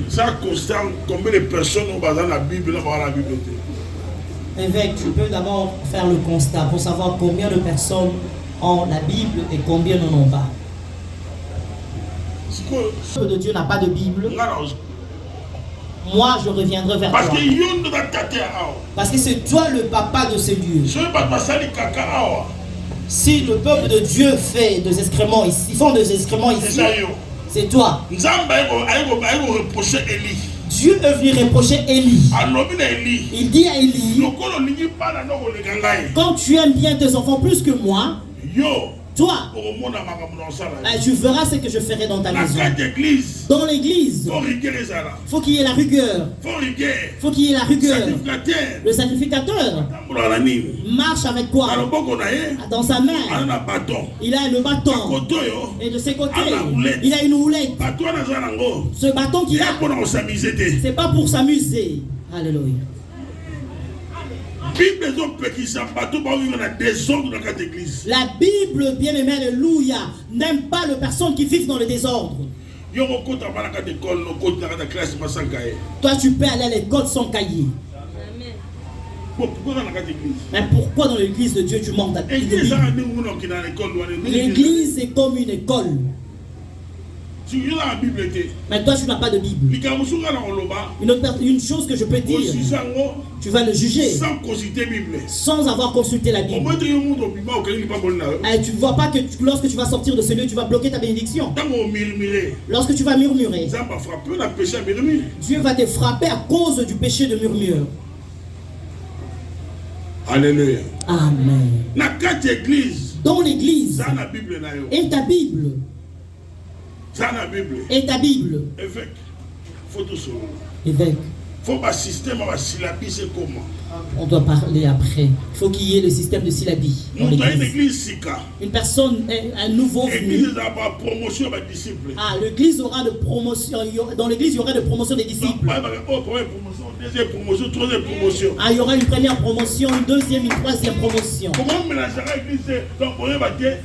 ça constate combien de personnes ont dans la Bible, la Bible. Évêque, tu peux d'abord faire le constat pour savoir combien de personnes ont la Bible et combien n'en ont pas. Le de Dieu n'a pas de Bible. Moi, je reviendrai vers toi. Parce que c'est toi le papa de ce Dieu. Si le peuple de Dieu fait des excréments ici, ils font des excréments ici, c'est toi. Dieu est venu reprocher Élie. Il dit à Élie, quand tu aimes bien tes enfants plus que moi, toi, tu verras ce que je ferai dans ta maison. Dans l'église, il faut qu'il y ait la rigueur. Faut qu'il y ait la rigueur. Le sacrificateur marche avec quoi? Dans sa main, il a le bâton. Et de ses côtés, il a une houlette. Ce bâton qu'il a, c'est pas pour s'amuser. Alléluia. La Bible, bien aimé, alléluia, n'aime pas les personnes qui vivent dans le désordre. Toi, tu peux aller à l'école sans cahier. Mais pourquoi dans l'église de Dieu tu manques d'église? L'église est comme une école. Mais toi tu n'as pas de Bible. Une chose que je peux dire, tu vas le juger sans avoir consulté la Bible. Et tu ne vois pas que lorsque tu vas sortir de ce lieu, tu vas bloquer ta bénédiction. Lorsque tu vas murmurer, Dieu va te frapper à cause du péché de murmure. Alléluia. Amen. Dans l'église, et ta Bible. Et ta Bible. Évêque. Évêque. Faut un système à syllabis comment. On doit parler après. Il faut qu'il y ait le système de syllabie dans l'église. Une personne, un nouveau venu. Ah, l'église aura de promotion. Dans l'église, il y aura de promotion des disciples. Deuxième promotion, troisième promotion. Ah, il y aura une première promotion, une deuxième, une troisième promotion. Comment mélanger l'église? Donc, on va dire,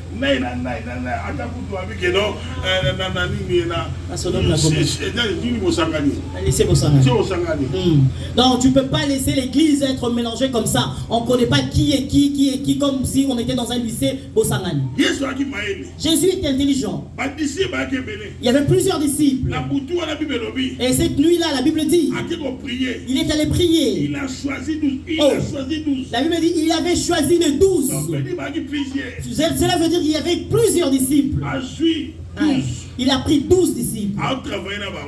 non, tu ne peux pas laisser l'église être mélangée comme ça. On ne connaît pas qui est qui, comme si on était dans un lycée Bosangani. Jésus était intelligent. Il y avait plusieurs disciples. Et cette nuit-là, la Bible dit, il est allé prier. Il a choisi 12. La Bible dit, il avait choisi de 12. Cela veut dire qu'il y avait plusieurs disciples. Il a pris 12 disciples.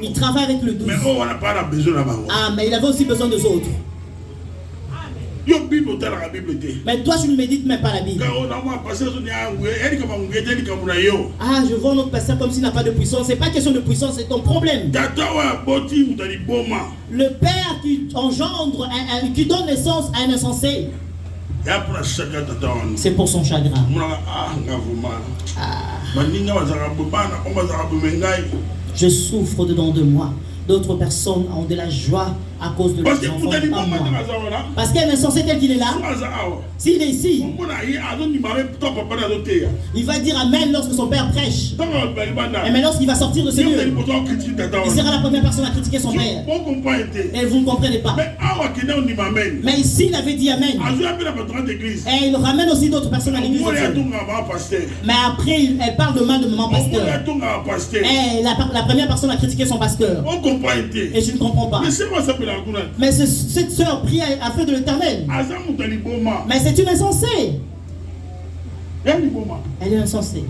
Il travaille avec le 12. Mais il avait aussi besoin des autres. Mais toi, tu ne médites même pas la Bible. Ah, je vois notre pasteur comme s'il n'a pas de puissance. Ce n'est pas question de puissance, c'est ton problème. Le père qui engendre, qui donne naissance à un insensé, c'est pour son chagrin. Je souffre dedans de moi. D'autres personnes ont de la joie à cause de leurs enfants. Parce qu'un insensé tel qu'il est là, s'il est ici, il va dire Amen lorsque son père prêche. Et mais lorsqu'il va sortir de ce lieu, il sera la première personne à critiquer son père. Et vous ne comprenez pas. Mais ici, il avait dit Amen. Et il ramène aussi d'autres personnes à l'église. Mais après, elle parle de mal de maman pasteur. Et la première personne a critiqué son pasteur. Et je ne comprends pas. Mais cette soeur prie à feu de l'Éternel. Mais c'est une insensée. Elle est insensée.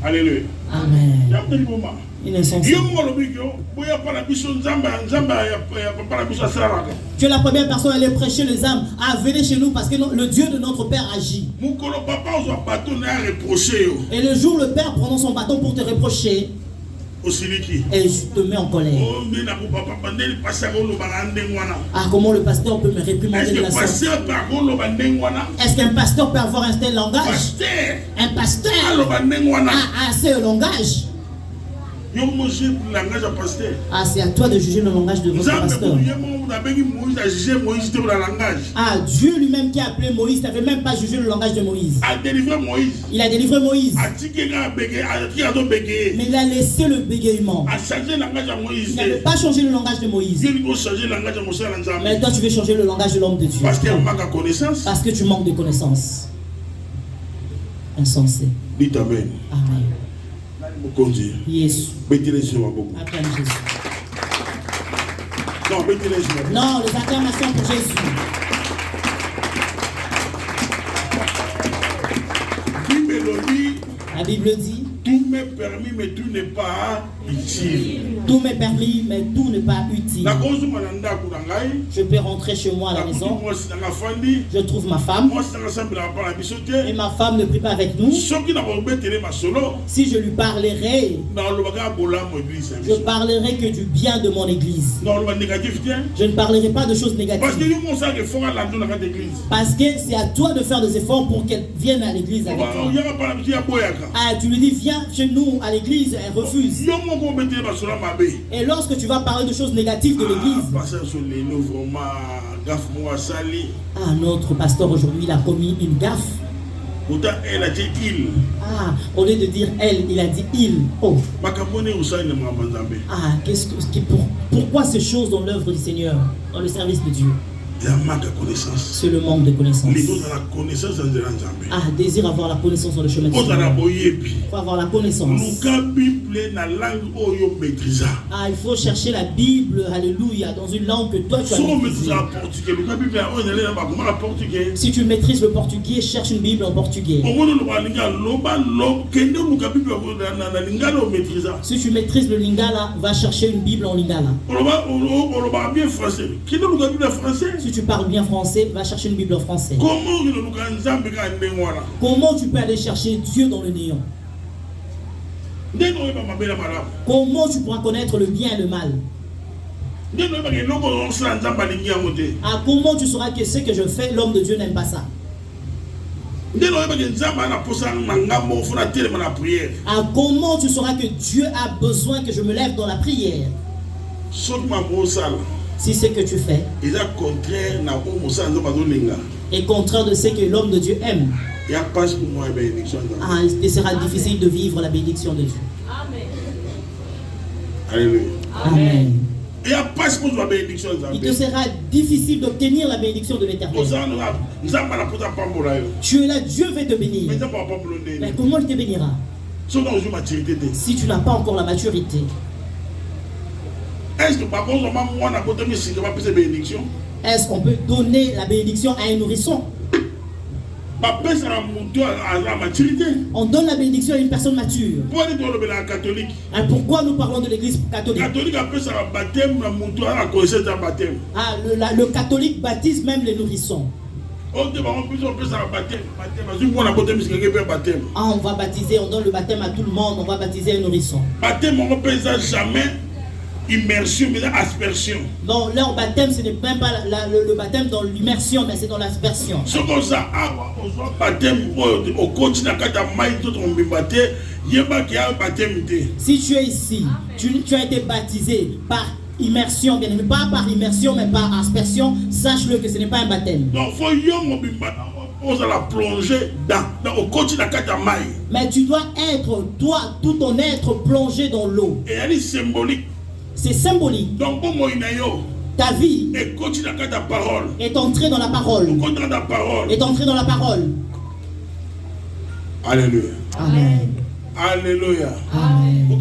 Alléluia. Amen. Une insensée. Tu es la première personne à aller prêcher les âmes. À venir chez nous parce que le Dieu de notre Père agit. Et le jour où le Père prend son bâton pour te reprocher, et je te mets en colère. Ah, comment le pasteur peut me réprimander de la sorte? Est-ce qu'un pasteur peut avoir un tel langage? Un pasteur a assez de langage. Ah, c'est à toi de juger le langage de votre pasteur. Ah, Dieu lui-même qui a appelé Moïse n'avait même pas jugé le langage de Moïse. Il a délivré Moïse. Mais il a laissé le bégaiement. Il n'avait pas changé le langage de Moïse. Mais toi, tu veux changer le langage de l'homme de Dieu. Parce que tu manques de connaissance. Insensé. Dites Amen. Amen. Yes. Acclame Jésus. Non, les acclamations pour Jésus. La Bible dit, tout m'est permis, mais tout n'est pas utile. Tout m'est permis, mais tout n'est pas utile. Je peux rentrer chez moi à la maison. Je trouve ma femme. Et ma femme ne prie pas avec nous. Si je lui parlerai, je parlerai que du bien de mon église. Je ne parlerai pas de choses négatives. Parce que c'est à toi de faire des efforts pour qu'elle vienne à l'église avec toi. Ah, tu lui dis, viens chez nous à l'église, elle refuse. Et lorsque tu vas parler de choses négatives de l'église, notre pasteur aujourd'hui, il a commis une gaffe. Elle a dit il. Ah, au lieu de dire elle, il a dit il. Oh. Ah, pourquoi ces choses dans l'œuvre du Seigneur, dans le service de Dieu? C'est le manque de connaissance. Ah, désire avoir la connaissance dans le chemin de Dieu. Il faut avoir la connaissance. Ah, il faut chercher la Bible, alléluia, dans une langue que toi tu as maîtrisée. Si tu maîtrises le portugais, cherche une Bible en portugais. Si tu maîtrises le lingala, va chercher une Bible en lingala. Si tu parles bien français, va chercher une Bible en français. Comment tu peux aller chercher Dieu dans le néant? Comment tu pourras connaître le bien et le mal? Ah, comment tu sauras que ce que je fais, l'homme de Dieu n'aime pas ça? Ah, comment tu sauras que Dieu a besoin que je me lève dans la prière? Si ce que tu fais est contraire de ce que l'homme de Dieu aime, ah, il sera difficile de vivre la bénédiction de Dieu. Amen. Alléluia. Amen. Il te sera difficile d'obtenir la bénédiction de l'Éternel. Tu es là, Dieu va te bénir. Mais comment il te bénira si tu n'as pas encore la maturité? Est-ce qu'on peut donner la bénédiction à un nourrisson? On donne la bénédiction à une personne mature. Et pourquoi nous parlons de l'église catholique? Ah, le catholique baptise même les nourrissons. Ah, on va baptiser, on donne le baptême à tout le monde, on va baptiser un nourrisson. Immersion, mais aspersion. Non, leur baptême, ce n'est même pas le baptême dans l'immersion, mais c'est dans l'aspersion. Si tu es ici, tu as été baptisé par immersion, bien aimé, pas par immersion, mais par aspersion, sache-le que ce n'est pas un baptême. Donc, on va la plonger au côté de la catamaille. Mais tu dois être, toi, tout ton être plongé dans l'eau. Et elle est symbolique. C'est symbolique. Donc, ta vie est entrée dans la parole. Est entrée dans la parole. Alléluia. Amen. Alléluia. Amen. Amen.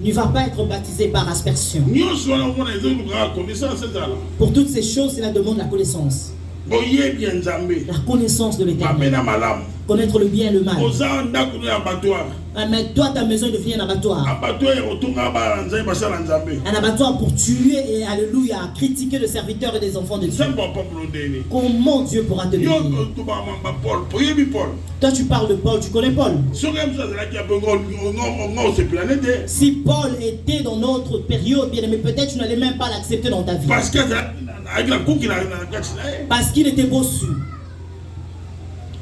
Ne va pas être baptisé par aspersion. Pour toutes ces choses, cela demande la connaissance. La connaissance de l'Éternel. Connaître le bien et le mal. Mais toi, ta maison devient un abattoir. Un abattoir pour tuer et, alléluia, critiquer le serviteur et des enfants de Dieu. Comment Dieu pourra te bénir? Toi, tu parles de Paul, tu connais Paul. Si Paul était dans notre période, bien aimé, peut-être tu n'allais même pas l'accepter dans ta vie. Parce qu'il était bossu.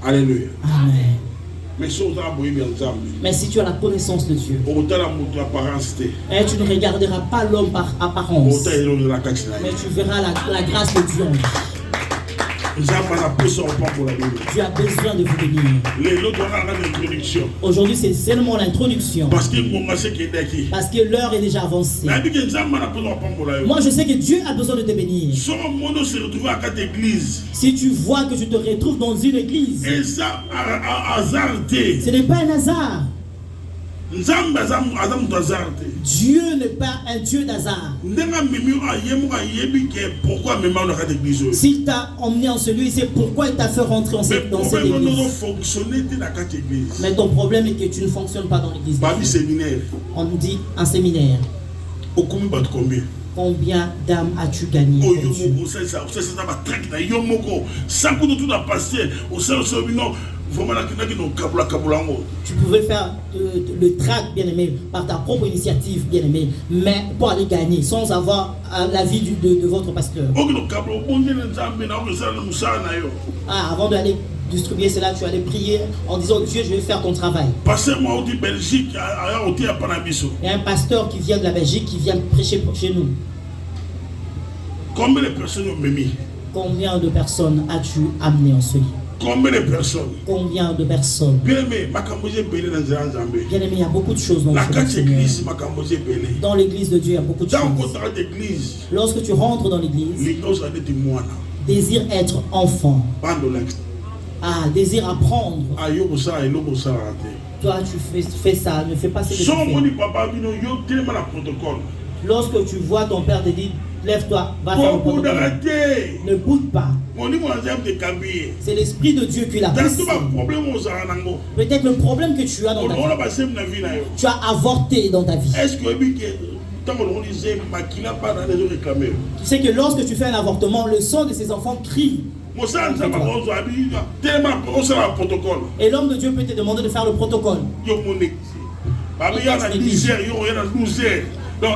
Alléluia. Amen. Mais si tu as la connaissance de Dieu, et tu ne regarderas pas l'homme par apparence, mais tu verras la grâce de Dieu. Tu as besoin de vous bénir. Aujourd'hui, c'est seulement l'introduction. Parce que l'heure est déjà avancée. Moi, je sais que Dieu a besoin de te bénir. Si tu vois que tu te retrouves dans une église, ce n'est pas un hasard. Dieu n'est pas un Dieu d'hasard. S'il t'a emmené en celui, c'est pourquoi il t'a fait rentrer dans cette église. Mais ton problème est que tu ne fonctionnes pas dans l'église. On nous dit un séminaire. Combien d'âmes as-tu gagné? Tu pouvais faire le tract, bien aimé, par ta propre initiative, bien aimé, mais pour aller gagner sans avoir l'avis de votre pasteur. Ah, avant d'aller distribuer cela, tu allais prier en disant: Dieu, je vais faire ton travail. Il y a un pasteur qui vient de la Belgique qui vient prêcher chez nous. Combien de personnes ont mis? Combien de personnes as-tu amené en ce lit? Combien de personnes? Combien de personnes? Bien-aimé, il y a beaucoup de choses dans l'église. Dans l'église de Dieu, il y a beaucoup de choses. Lorsque tu rentres dans l'église, désire être enfant. Ah, désire apprendre. Toi, tu fais ça, ne fais pas ce que tu fais. Lorsque tu vois ton père te dire: lève-toi, va faire le protocole. Ne boude pas. C'est l'Esprit de Dieu qui l'a poussé. Peut-être le problème que tu as dans ta vie, tu as avorté dans ta vie. Tu sais que lorsque tu fais un avortement, le sang de ces enfants crie. Et l'homme de Dieu peut te demander de faire le protocole. Donc,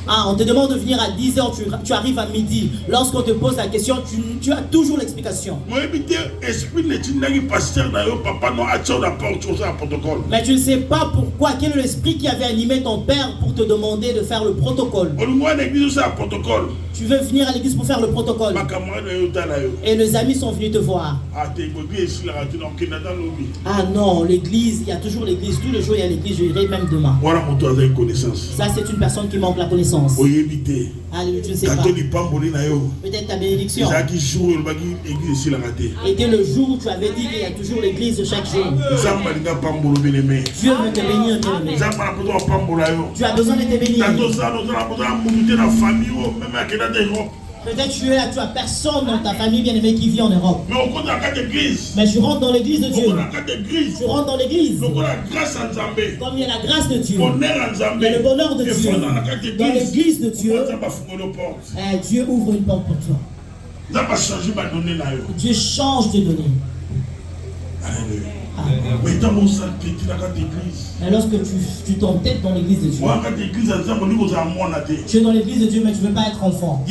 ah, on te demande de venir à 10h, tu arrives à midi. Lorsqu'on te pose la question, tu as toujours l'explication. Mais tu ne sais pas pourquoi, quel est l'esprit qui avait animé ton père pour te demander de faire le protocole. Tu veux venir à l'église pour faire le protocole. Et les amis sont venus te voir. Ah non, l'église, il y a toujours l'église. Tous les jours, il y a l'église, je irai même demain. Ça, c'est une personne qui manque la connaissance. Ah, je ne sais pas. Peut-être ta bénédiction. Et dès le jour où tu avais dit qu'il y a toujours l'église chaque jour. Dieu veut te bénir. Tu as besoin de te bénir. Peut-être tu as personne dans ta famille bien aimée qui vit en Europe. Mais je rentre dans l'église de Dieu. Je rentre dans l'église. Comme il y a la grâce de Dieu. Il y a le bonheur de Dieu. Dans l'église de Dieu, Dieu ouvre une porte pour toi. Dieu change de données. Mais lorsque tu t'entêtes dans l'église de Dieu, tu es dans l'église de Dieu mais tu ne veux pas être enfant.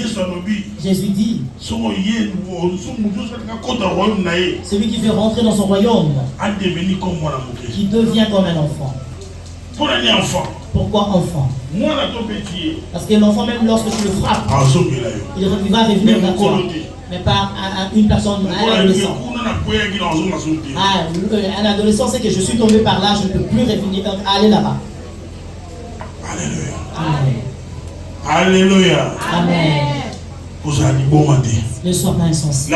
Jésus dit, celui qui fait rentrer dans son royaume, qui devient comme un enfant. Pourquoi enfant? Parce que l'enfant, même lorsque tu le frappes, il va revenir vers toi. Mais par une personne, un adolescent. Un adolescent sait que je suis tombé par là, je ne peux plus revenir, aller là-bas. Alléluia. Amen. Ne sois pas insensé.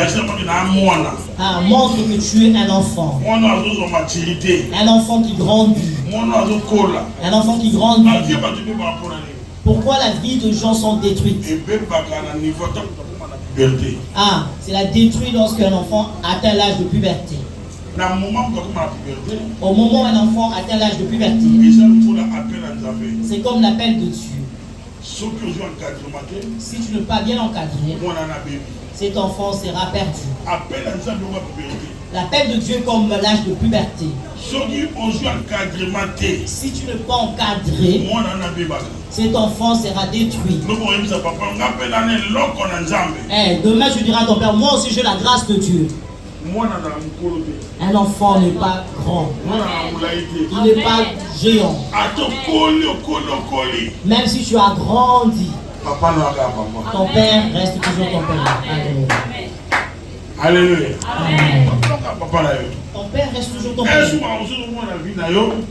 Montre que tu es un enfant. Un enfant qui grandit. Un enfant qui grandit. Pourquoi la vie de gens sont détruites? Ah, c'est la détruite lorsqu'un enfant atteint l'âge de puberté. Au moment où un enfant atteint l'âge de puberté, c'est comme l'appel de Dieu. Si tu ne pas bien encadré, cet enfant sera perdu. L'appel de Dieu comme l'âge de puberté. Si tu ne peux pas encadrer, cet enfant sera détruit. Demain tu diras à ton père, moi aussi j'ai la grâce de Dieu. Un enfant n'est pas grand. Il n'est pas géant. Même si tu as grandi, ton père reste toujours ton père. Alléluia. Ton père reste toujours ton père.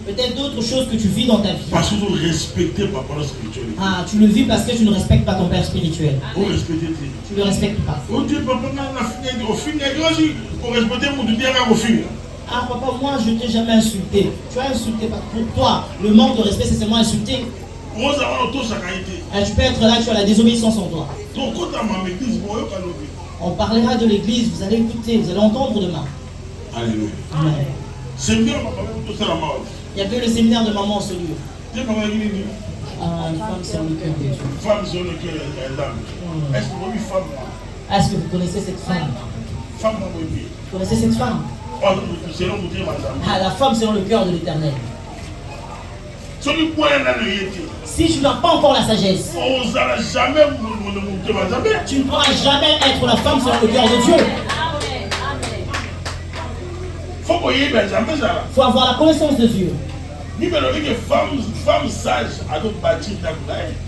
Peut-être d'autres choses que tu vis dans ta vie. Parce que tu respectes pas par spirituel. Ah, tu le vis parce que tu ne respectes pas ton père spirituel. Tu ne le respectes pas. Ah papa, moi je t'ai jamais insulté. Tu as insulté pour toi. Le manque de respect c'est seulement insulter. Tu peux être là, tu as la désobéissance en toi. On parlera de l'église, vous allez écouter, vous allez entendre demain. Alléluia. Amen. Il y avait le séminaire de maman en ce lieu. Une femme sur le cœur de Dieu. Est-ce que vous connaissez cette femme? Vous connaissez cette femme? Ah, la femme selon le cœur de l'Éternel. Si tu n'as pas encore la sagesse, tu ne pourras jamais être la femme selon le cœur de Dieu. Il faut avoir la connaissance de Dieu.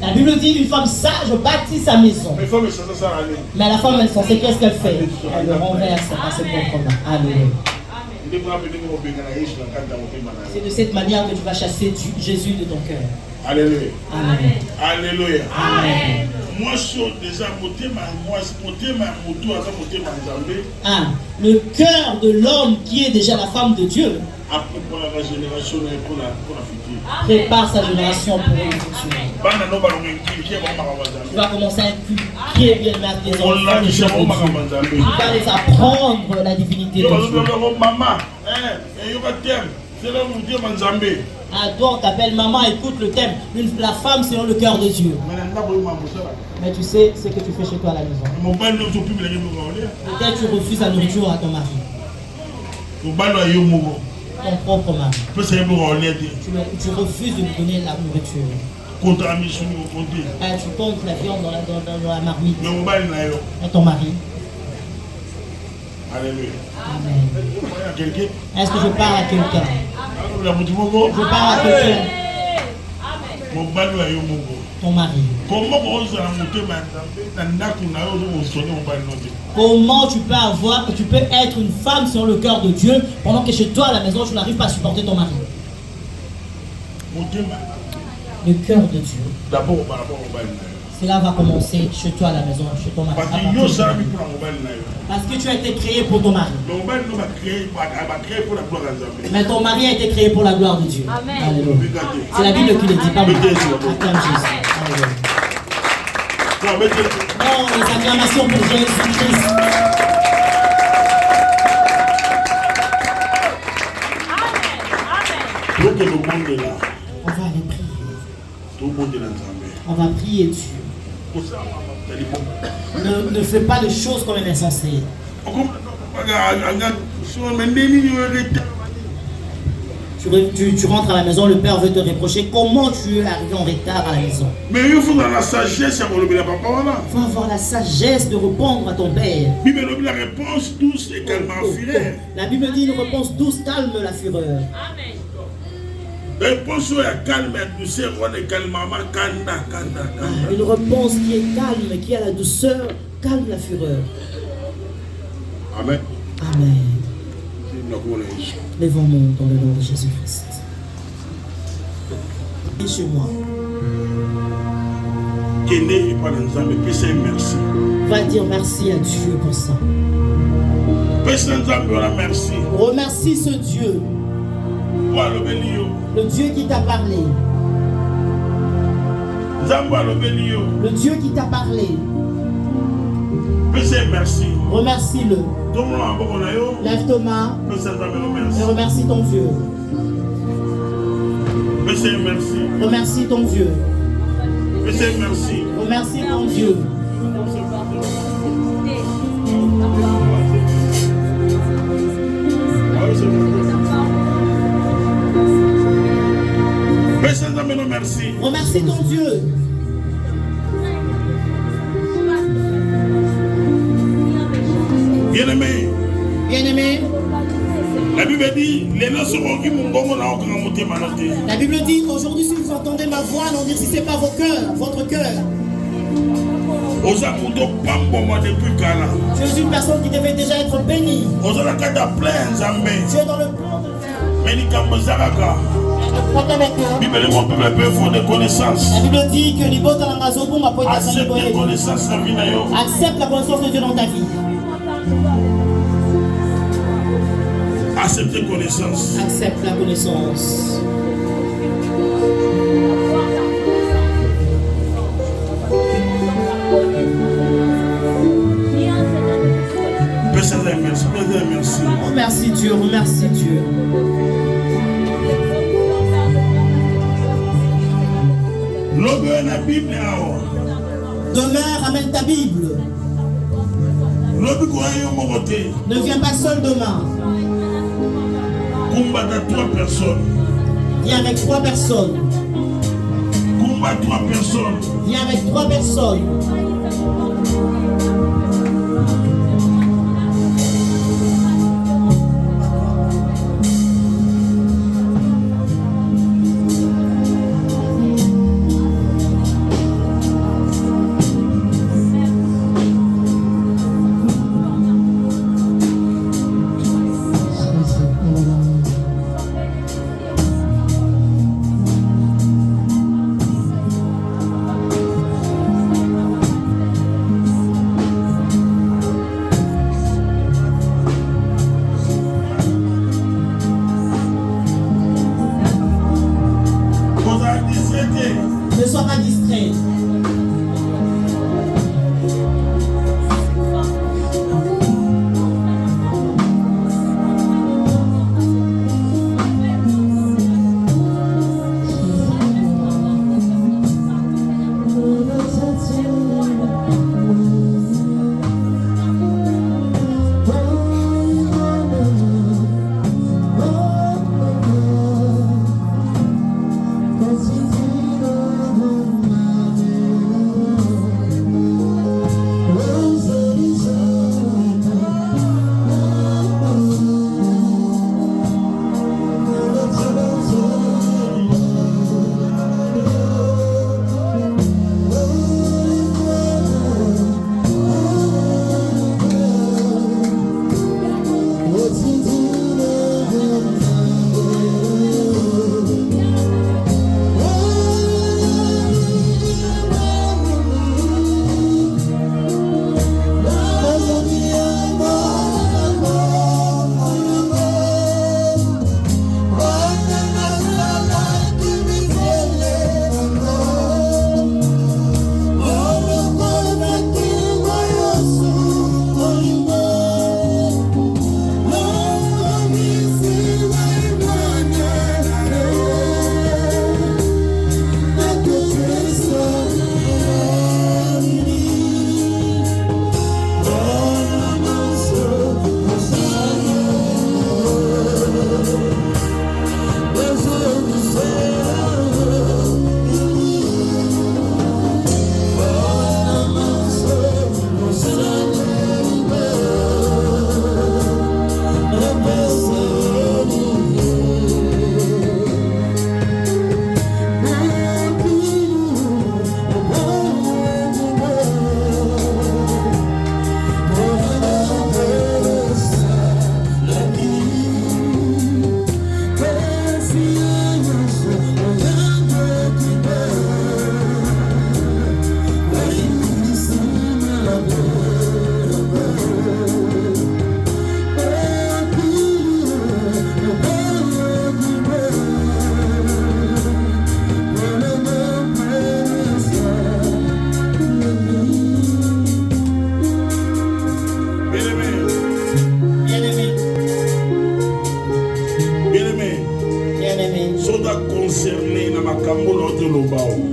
La Bible dit une femme sage bâtit sa maison. Mais la femme insensée, qu'est-ce qu'elle fait? Elle le renverse à ses propres mains. Alléluia. C'est de cette manière que tu vas chasser Jésus de ton cœur. Alléluia. Amen. Alléluia. Amen. Moi, je suis déjà le cœur de l'homme qui est déjà la femme de Dieu prépare sa génération pour le futur. Tu vas commencer à inculquer bien tes enfants les choses de Dieu. Tu vas les apprendre la divinité de Dieu. Ah, toi on t'appelle maman, écoute le thème. La femme selon le cœur de Dieu. Mais tu sais ce que tu fais chez toi à la maison. Peut-être tu refuses la nourriture à ton mari. ton propre mari. Tu refuses de lui donner la nourriture. Tu comptes la viande dans la marmite. Et ton mari. Alléluia. Amen. Est-ce que je parle à quelqu'un? Je parle à quelqu'un. Ton mari. Comment tu peux être une femme sur le cœur de Dieu pendant que chez toi à la maison tu n'arrives pas à supporter ton mari? Le cœur de Dieu. Cela va commencer chez toi à la maison, chez ton mari. Parce que tu as été créé pour ton mari. Mais ton mari a été créé pour la gloire de Dieu. Amen. C'est la Bible qui le dit, pas moi. Acclame Jésus. Non, les acclamations pour Jésus-Christ. On va aller prier. On va prier Dieu. Ne fais pas de choses comme un insensé. Tu rentres à la maison, le père veut te reprocher. Comment tu es arrivé en retard à la maison? Mais il faut avoir la sagesse. Il faut avoir la sagesse de répondre à ton père. La réponse douce et calme la fureur. La Bible dit une réponse douce calme la fureur. Amen. Une réponse qui est calme qui a la douceur, calme la fureur. Amen. Amen. Lèvons-nous dans le nom de Jésus-Christ. Et chez moi. Va dire merci à Dieu pour ça. Remercie ce Dieu. Le Dieu qui t'a parlé. Le Dieu qui t'a parlé. Remercie-le. Lève ton main et remercie ton Dieu. Remercie ton Dieu. Remercie ton Dieu. Remercie ton Dieu. Bien-aimé. Bien-aimé. La Bible dit, la Bible dit, aujourd'hui si vous entendez ma voix, non dire si ce n'est pas votre cœur. Je suis une personne qui devait déjà être bénie. Tu es dans le plan de Dieu. La Bible dit que accepte la connaissance de Dieu dans ta vie. Accepte connaissance. Accepte la connaissance. Merci. Remercie Dieu, remercie Dieu. Demeure, amène ta Bible. Ne viens pas seul demain. Viens avec 3 personnes. Viens avec 3 personnes. Ne sois pas distrait.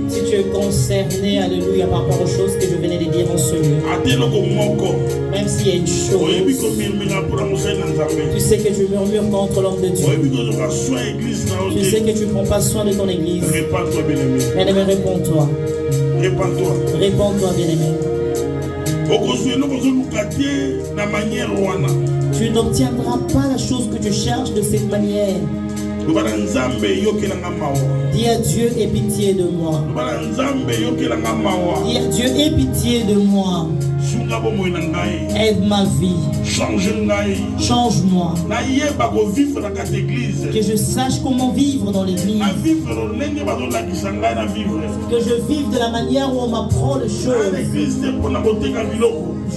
Si tu es concerné, alléluia, par rapport aux choses que je venais de dire en ce lieu, même s'il y a une chose, tu sais que tu murmures contre l'homme de Dieu, tu sais que tu ne prends pas soin de ton église, bien-aimé, réponds-toi. Réponds-toi, bien-aimé. Tu n'obtiendras pas la chose que tu cherches de cette manière. Dis à Dieu, aie pitié de moi. Dis à Dieu, aie pitié de moi. Aide ma vie. Change-moi. Que je sache comment vivre dans l'église. Que je vive de la manière où on m'apprend les choses.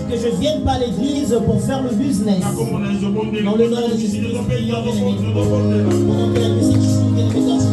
Que je ne vienne pas à l'église pour faire le business. Dans le nom de Jésus, pendant que la musique joue, bien aimé, danse.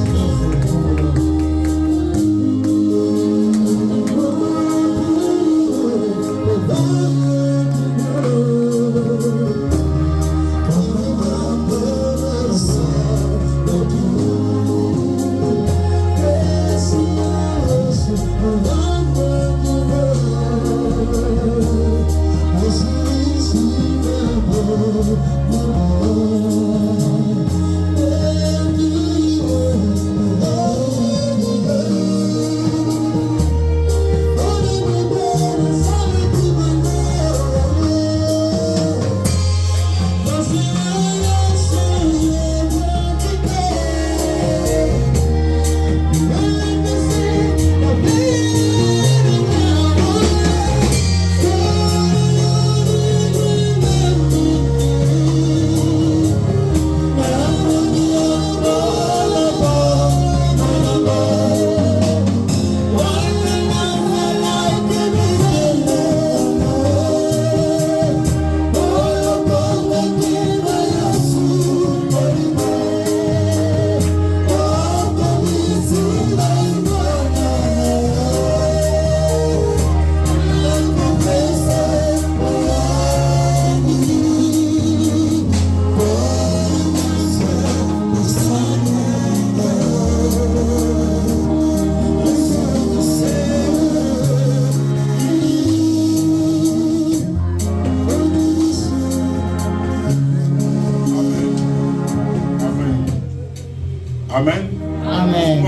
Amen. Amen.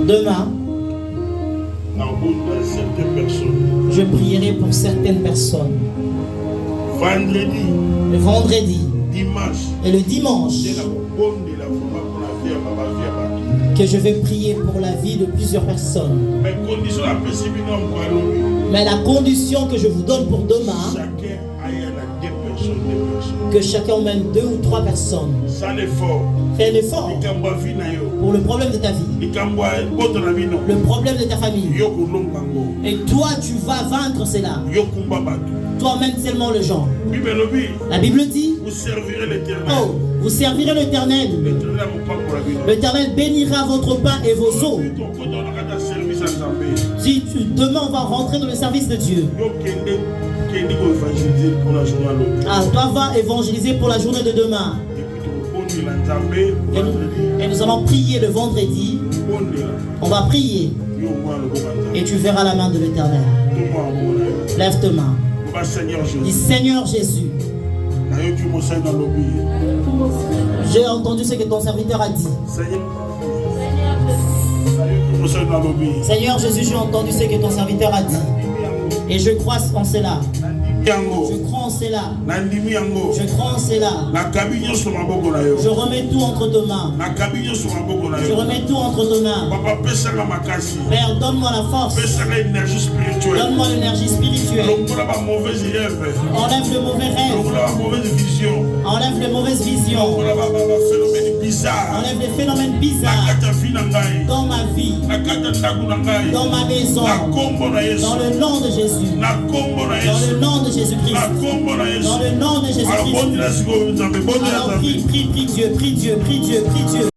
Demain, je prierai pour certaines personnes. Le vendredi et le dimanche, que je vais prier pour la vie de plusieurs personnes. Mais la condition que je vous donne pour demain, que chacun emmène 2 ou 3 personnes. Fais un effort pour le problème de ta vie, le problème de ta famille. Et toi, tu vas vaincre cela. Toi, mène seulement le genre. La Bible dit, vous servirez l'Éternel. Oh, vous servirez l'Éternel. L'Éternel bénira votre pain et vos eaux. Si demain on va rentrer dans le service de Dieu, toi va évangéliser pour la journée de demain. Et nous allons prier le vendredi. On va prier. Et tu verras la main de l'Éternel. Lève tes mains. Dis Seigneur Jésus, j'ai entendu ce que ton serviteur a dit. Seigneur Jésus, j'ai entendu ce que ton serviteur a dit. Et je crois en cela. Je crois en cela. Je crois en cela. Je remets tout entre tes mains. Je remets tout entre tes mains. Père, donne-moi la force. Donne-moi l'énergie spirituelle. Enlève le mauvais rêve. Enlève les mauvaises visions. Enlève les phénomènes bizarres dans ma vie, dans ma maison. Dans le nom de Jésus. Dans le nom de Jésus-Christ. Dans le nom de Jésus-Christ. Alors prie Dieu, prie Dieu, prie Dieu, prie Dieu, prie Dieu.